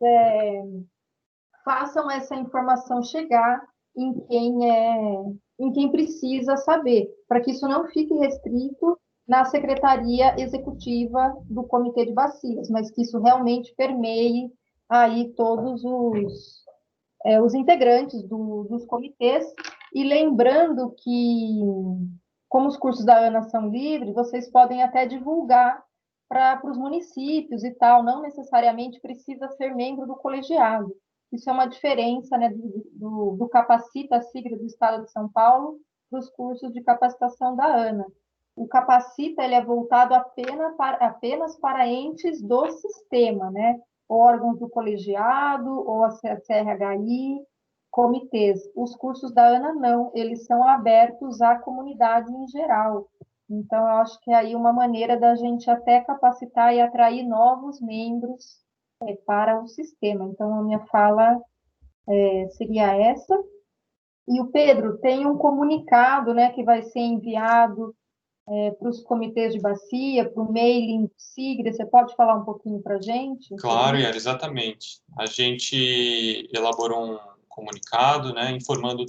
façam essa informação chegar em quem precisa saber, para que isso não fique restrito na secretaria executiva do Comitê de Bacias, mas que isso realmente permeie aí todos os integrantes dos comitês, e lembrando que, como os cursos da ANA são livres, vocês podem até divulgar para os municípios e tal, não necessariamente precisa ser membro do colegiado. Isso é uma diferença, né, do Capacita, a sigla do Estado de São Paulo, dos cursos de capacitação da ANA. O Capacita ele é voltado apenas para entes do sistema, né? Órgãos do colegiado, ou a CRHI, comitês. Os cursos da ANA não, eles são abertos à comunidade em geral. Então, eu acho que é aí uma maneira da gente até capacitar e atrair novos membros para o sistema. Então, a minha fala seria essa. E o Pedro tem um comunicado, né, que vai ser enviado para os comitês de bacia, para o mailing SIGRE. Você pode falar um pouquinho para a gente? Claro, Yara, exatamente. A gente elaborou um comunicado, né, informando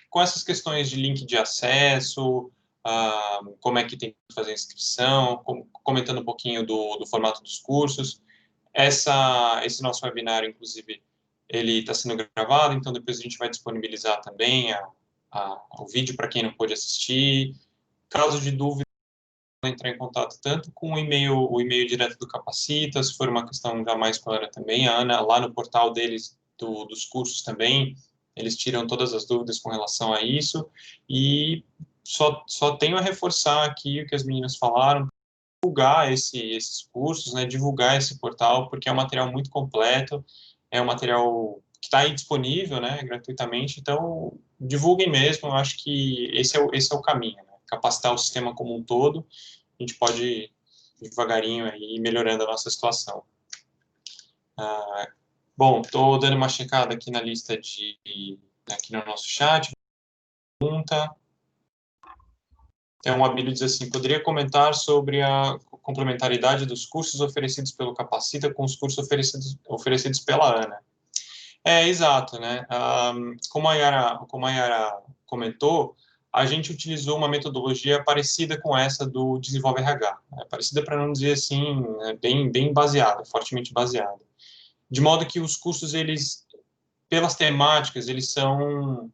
com essas questões de link de acesso, como é que tem que fazer a inscrição, comentando um pouquinho do formato dos cursos. Esse nosso webinário, inclusive, ele está sendo gravado, então depois a gente vai disponibilizar também o vídeo para quem não pôde assistir. Caso de dúvida, entrar em contato tanto com o e-mail direto do Capacita, se for uma questão já mais clara também, a Ana, lá no portal deles, dos cursos também, eles tiram todas as dúvidas com relação a isso, e só tenho a reforçar aqui o que as meninas falaram, divulgar esses cursos, né, divulgar esse portal, porque é um material muito completo, é um material que está aí disponível, né, gratuitamente, então divulguem mesmo, eu acho que esse é o caminho, né, capacitar o sistema como um todo, a gente pode devagarinho aí ir melhorando a nossa situação. Bom, estou dando uma checada aqui na lista aqui no nosso chat, pergunta. Um Abílio diz assim, poderia comentar sobre a complementaridade dos cursos oferecidos pelo Capacita com os cursos oferecidos pela ANA? Exato, né? Como a Yara comentou, a gente utilizou uma metodologia parecida com essa do Desenvolve RH, né? Parecida para não dizer assim, né? bem baseada, fortemente baseada. De modo que os cursos, eles, pelas temáticas, eles são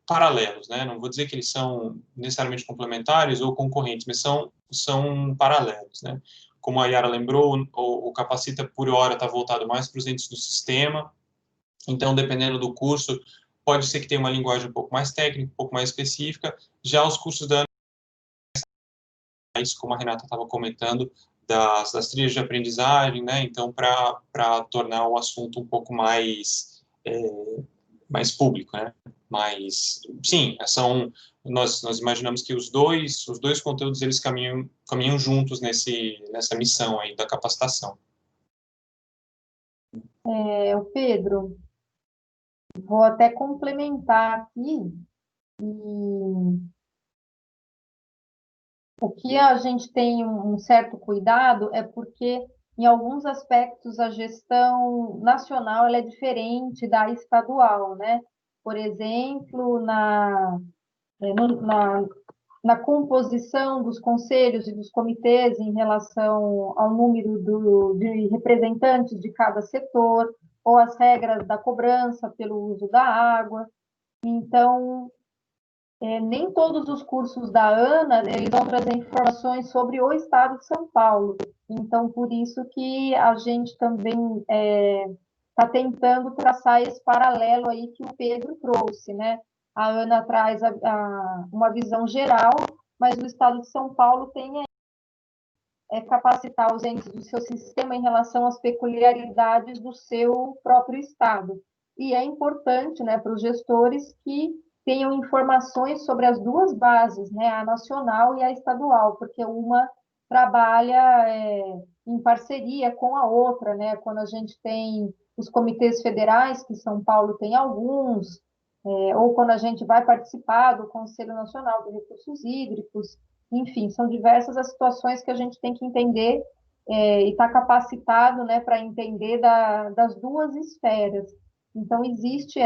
paralelos, né? Não vou dizer que eles são necessariamente complementares ou concorrentes, mas são paralelos, né? Como a Yara lembrou, o Capacita por hora está voltado mais para os entes do sistema, então, dependendo do curso, pode ser que tenha uma linguagem um pouco mais técnica, um pouco mais específica, já os cursos da como a Renata estava comentando, das trilhas de aprendizagem, né? Então, para tornar o assunto um pouco mais público, né? Mas, sim, nós imaginamos que os dois conteúdos, eles caminham juntos nessa missão aí da capacitação. O Pedro, vou até complementar aqui, e o que a gente tem um certo cuidado é porque, em alguns aspectos, a gestão nacional ela é diferente da estadual, né? Por exemplo, na composição dos conselhos e dos comitês em relação ao número de representantes de cada setor, ou as regras da cobrança pelo uso da água. Então, nem todos os cursos da ANA eles vão trazer informações sobre o estado de São Paulo. Então, por isso que a gente também está tentando traçar esse paralelo aí que o Pedro trouxe, né? A ANA traz uma visão geral, mas o estado de São Paulo tem capacitar os entes do seu sistema em relação às peculiaridades do seu próprio estado. E é importante, né, para os gestores que tenham informações sobre as duas bases, né, a nacional e a estadual, porque uma trabalha em parceria com a outra, né? Quando a gente tem os comitês federais, que São Paulo tem alguns, ou quando a gente vai participar do Conselho Nacional de Recursos Hídricos, enfim, são diversas as situações que a gente tem que entender e estar capacitado, né, para entender das duas esferas. Então, existe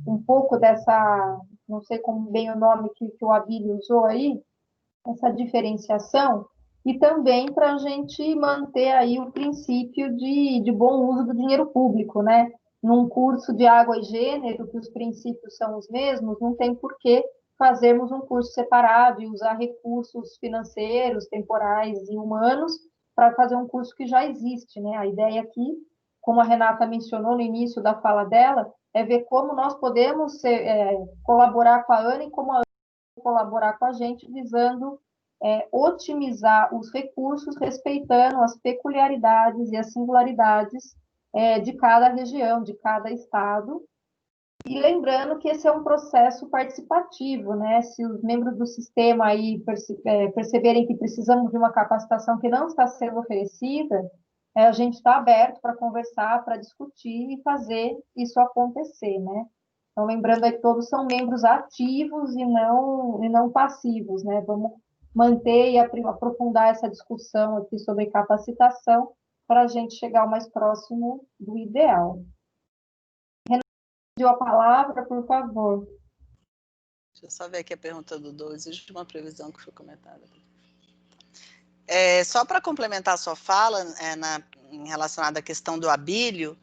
um pouco dessa, não sei como bem o nome que o Abílio usou aí, essa diferenciação, e também para a gente manter aí o princípio de bom uso do dinheiro público, né? Num curso de água e gênero, que os princípios são os mesmos, não tem por que fazermos um curso separado e usar recursos financeiros, temporais e humanos para fazer um curso que já existe, né? A ideia aqui, como a Renata mencionou no início da fala dela, é ver como nós podemos colaborar com a ANA e como a ANA colaborar com a gente, visando otimizar os recursos, respeitando as peculiaridades e as singularidades de cada região, de cada estado. E lembrando que esse é um processo participativo, né? Se os membros do sistema aí perceberem que precisamos de uma capacitação que não está sendo oferecida, a gente está aberto para conversar, para discutir e fazer isso acontecer, né? Então, lembrando aí que todos são membros ativos e não passivos, né? Vamos manter e aprofundar essa discussão aqui sobre capacitação para a gente chegar o mais próximo do ideal. Pediu a palavra, por favor. Deixa eu só ver aqui a pergunta do 12, de uma previsão que foi comentada. Só para complementar a sua fala, relacionada à questão do Abílio,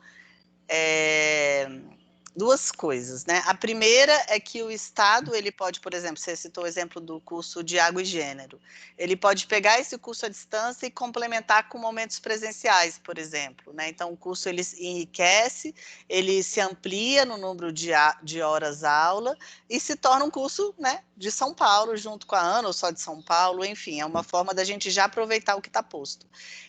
duas coisas, né? A primeira é que o Estado, ele pode, por exemplo, você citou o exemplo do curso de Água e Gênero, ele pode pegar esse curso à distância e complementar com momentos presenciais, por exemplo, né? Então, o curso, ele enriquece, ele se amplia no número de horas aula e se torna um curso, né, de São Paulo, junto com a Ana, ou só de São Paulo, enfim, é uma forma da gente já aproveitar o que está posto.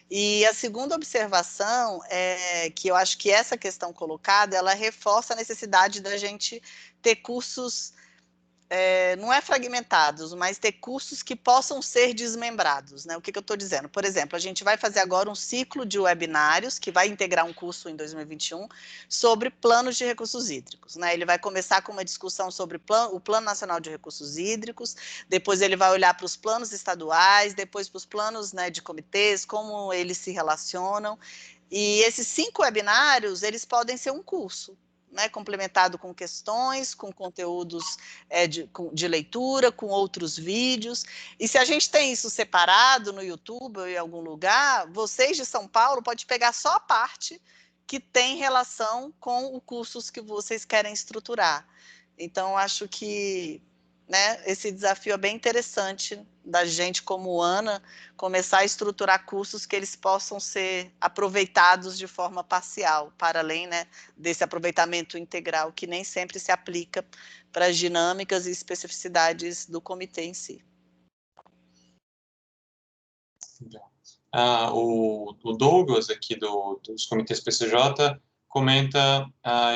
E a segunda observação é que eu acho que essa questão colocada, ela reforça a necessidade da gente ter cursos, não é fragmentados, mas ter cursos que possam ser desmembrados, né? O que eu estou dizendo? Por exemplo, a gente vai fazer agora um ciclo de webinários, que vai integrar um curso em 2021, sobre planos de recursos hídricos, né? Ele vai começar com uma discussão sobre o Plano Nacional de Recursos Hídricos, depois ele vai olhar para os planos estaduais, depois para os planos, né, de comitês, como eles se relacionam, e esses 5 webinários, eles podem ser um curso, né, complementado com questões, com conteúdos de leitura, com outros vídeos. E se a gente tem isso separado no YouTube ou em algum lugar, vocês de São Paulo podem pegar só a parte que tem relação com os cursos que vocês querem estruturar. Então, acho que, né, esse desafio é bem interessante da gente, como Ana, começar a estruturar cursos que eles possam ser aproveitados de forma parcial, para além, né, desse aproveitamento integral, que nem sempre se aplica para as dinâmicas e especificidades do comitê em si. O Douglas, aqui dos comitês PCJ, comenta,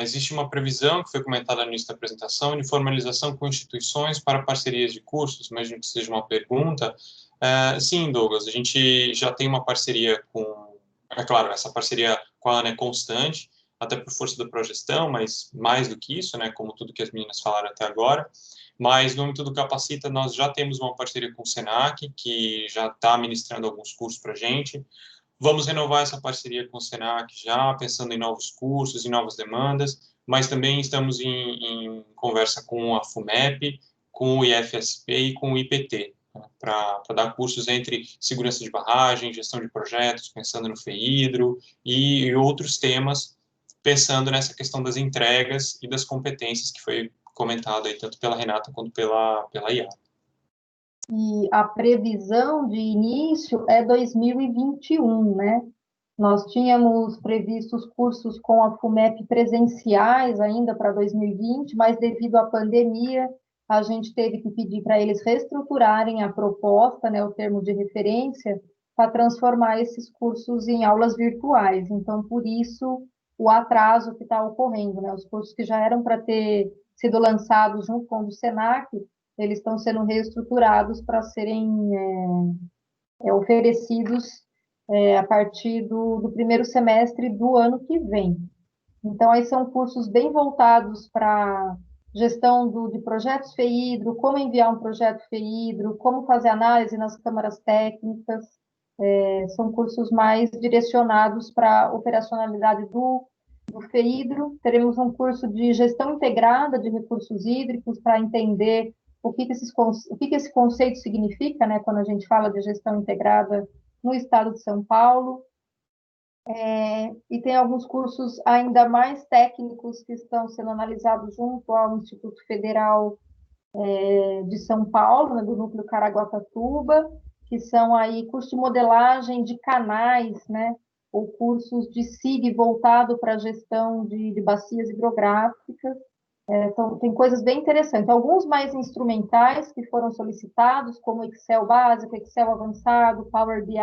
existe uma previsão, que foi comentada no início da apresentação, de formalização com instituições para parcerias de cursos, imagino que seja uma pergunta. Sim, Douglas, a gente já tem uma parceria com, é claro, essa parceria com a Ana é constante, até por força da progestão, mas mais do que isso, né, como tudo que as meninas falaram até agora. Mas no âmbito do Capacita, nós já temos uma parceria com o Senac, que já está ministrando alguns cursos para a gente. Vamos renovar essa parceria com o Senac já, pensando em novos cursos, em novas demandas, mas também estamos em conversa com a FUMEP, com o IFSP e com o IPT, né, para dar cursos entre segurança de barragem, gestão de projetos, pensando no FEIDRO e outros temas, pensando nessa questão das entregas e das competências que foi comentado aí tanto pela Renata quanto pela Iara. E a previsão de início é 2021, né? Nós tínhamos previstos cursos com a FUMEP presenciais ainda para 2020, mas devido à pandemia, a gente teve que pedir para eles reestruturarem a proposta, né, o termo de referência, para transformar esses cursos em aulas virtuais. Então, por isso, o atraso que está ocorrendo, né? Os cursos que já eram para ter sido lançados junto com o Senac, eles estão sendo reestruturados para serem oferecidos a partir do primeiro semestre do ano que vem. Então, aí são cursos bem voltados para gestão de projetos FEIDRO, como enviar um projeto FEIDRO, como fazer análise nas câmaras técnicas. São cursos mais direcionados para a operacionalidade do FEIDRO. Teremos um curso de gestão integrada de recursos hídricos para entender o que esse conceito significa, né, quando a gente fala de gestão integrada no estado de São Paulo. E tem alguns cursos ainda mais técnicos que estão sendo analisados junto ao Instituto Federal de São Paulo, né, do Núcleo Caraguatatuba, que são aí cursos de modelagem de canais, né, ou cursos de SIG voltado para a gestão de bacias hidrográficas. Então, tem coisas bem interessantes. Alguns mais instrumentais que foram solicitados, como Excel básico, Excel avançado, Power BI,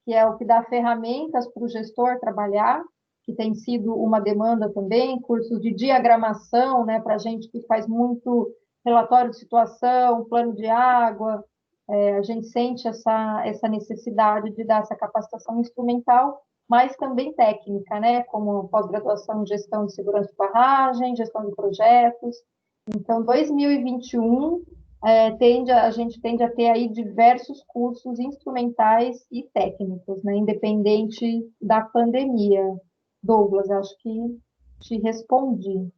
que é o que dá ferramentas para o gestor trabalhar, que tem sido uma demanda também, cursos de diagramação, né, para a gente que faz muito relatório de situação, plano de água, a gente sente essa necessidade de dar essa capacitação instrumental, mas também técnica, né, como pós-graduação em gestão de segurança de barragem, gestão de projetos. Então, 2021, a gente tende a ter aí diversos cursos instrumentais e técnicos, né, independente da pandemia. Douglas, acho que te respondi.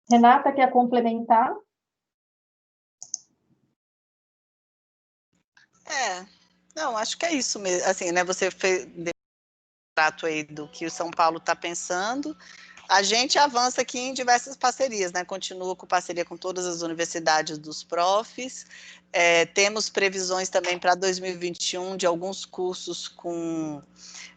Renata, quer complementar? Não, acho que é isso mesmo. Assim, né? Você fez retrato aí do que o São Paulo está pensando. A gente avança aqui em diversas parcerias, né? Continua com parceria com todas as universidades dos profs. Temos previsões também para 2021 de alguns cursos com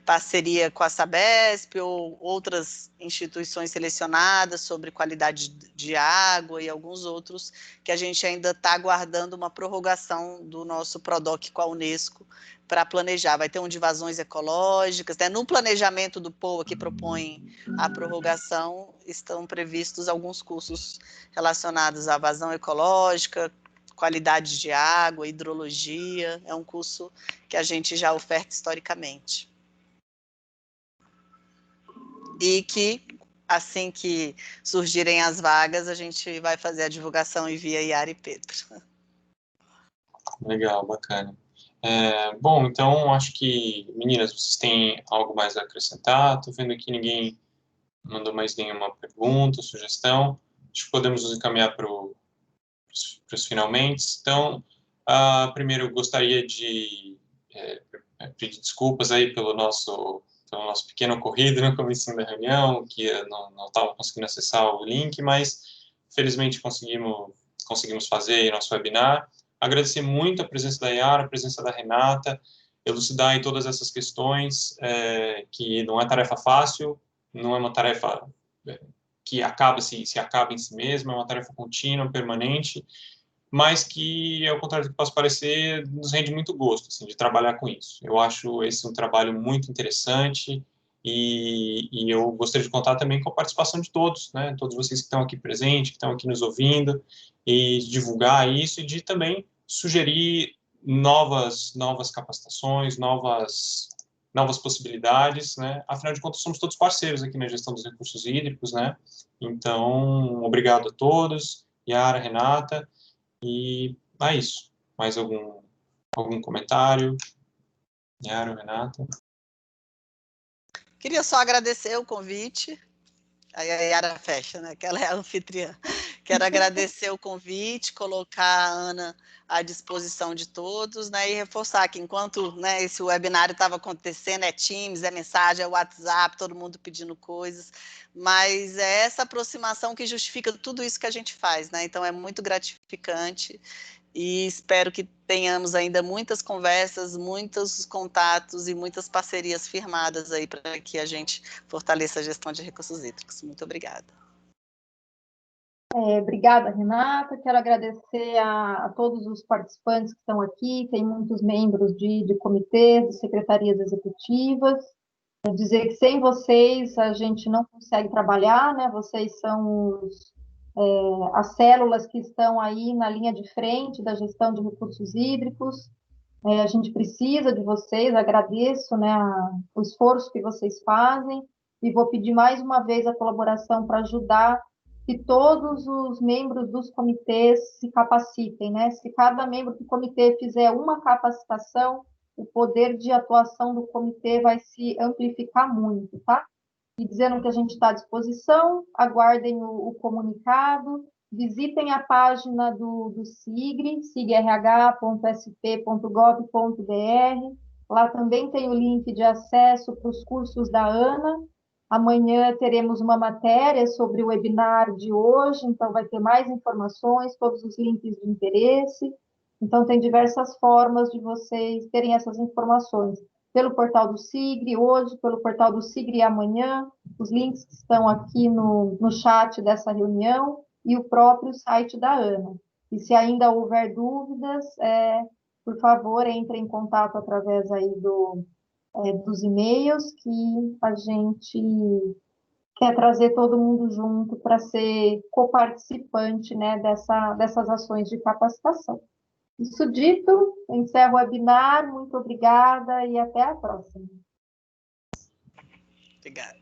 parceria com a Sabesp ou outras instituições selecionadas sobre qualidade de água e alguns outros que a gente ainda está aguardando uma prorrogação do nosso PRODOC com a Unesco para planejar. Vai ter um de vazões ecológicas, né? No planejamento do POA que propõe a prorrogação, estão previstos alguns cursos relacionados à vazão ecológica, qualidade de água, hidrologia. É um curso que a gente já oferta historicamente. E que, assim que surgirem as vagas, a gente vai fazer a divulgação e via Yara e Pedro. Legal, bacana. Bom, então, acho que, meninas, vocês têm algo mais a acrescentar? Estou vendo aqui ninguém mandou mais nenhuma pergunta, sugestão. Acho que podemos nos encaminhar para os finalmente. Então, primeiro, eu gostaria de pedir desculpas aí pelo nosso pequeno ocorrido no começo da reunião, que eu não estava conseguindo acessar o link, mas felizmente conseguimos fazer nosso webinar. Agradecer muito a presença da Yara, a presença da Renata, elucidar aí todas essas questões, que não é tarefa fácil, não é uma tarefa que se acaba em si mesma, é uma tarefa contínua, permanente, mas que, ao contrário do que possa parecer, nos rende muito gosto, assim, de trabalhar com isso. Eu acho esse um trabalho muito interessante e eu gostaria de contar também com a participação de todos, né, todos vocês que estão aqui presentes, que estão aqui nos ouvindo, e divulgar isso e de também sugerir novas capacitações, novas possibilidades, né, afinal de contas somos todos parceiros aqui na gestão dos recursos hídricos, né, então, obrigado a todos, Yara, Renata, e é isso. Mais algum comentário? Yara, Renata? Queria só agradecer o convite. Aí a Yara fecha, né? Que ela é a anfitriã. Quero agradecer o convite, colocar a Ana à disposição de todos, né? E reforçar que enquanto, né, esse webinário estava acontecendo, é Teams, é mensagem, é WhatsApp, todo mundo pedindo coisas, mas é essa aproximação que justifica tudo isso que a gente faz, né? Então é muito gratificante. E espero que tenhamos ainda muitas conversas, muitos contatos e muitas parcerias firmadas aí para que a gente fortaleça a gestão de recursos hídricos. Muito obrigada. Obrigada, Renata. Quero agradecer a todos os participantes que estão aqui. Tem muitos membros de comitês, de secretarias executivas. Quero dizer que sem vocês a gente não consegue trabalhar, né? Vocês são as células que estão aí na linha de frente da gestão de recursos hídricos. A gente precisa de vocês, agradeço, né, o esforço que vocês fazem e vou pedir mais uma vez a colaboração para ajudar que todos os membros dos comitês se capacitem, né? Se cada membro do comitê fizer uma capacitação, o poder de atuação do comitê vai se amplificar muito, tá? E dizendo que a gente está à disposição, aguardem o comunicado, visitem a página do SIGRE, sigrh.sp.gov.br. Lá também tem o link de acesso para os cursos da Ana. Amanhã teremos uma matéria sobre o webinar de hoje, então vai ter mais informações, todos os links de interesse. Então, tem diversas formas de vocês terem essas informações pelo portal do SIGRE hoje, pelo portal do SIGRE amanhã, os links que estão aqui no chat dessa reunião e o próprio site da Ana. E se ainda houver dúvidas, por favor, entre em contato através aí dos e-mails, que a gente quer trazer todo mundo junto para ser coparticipante, né, dessas ações de capacitação. Isso dito, encerro o webinar, muito obrigada e até a próxima. Obrigada.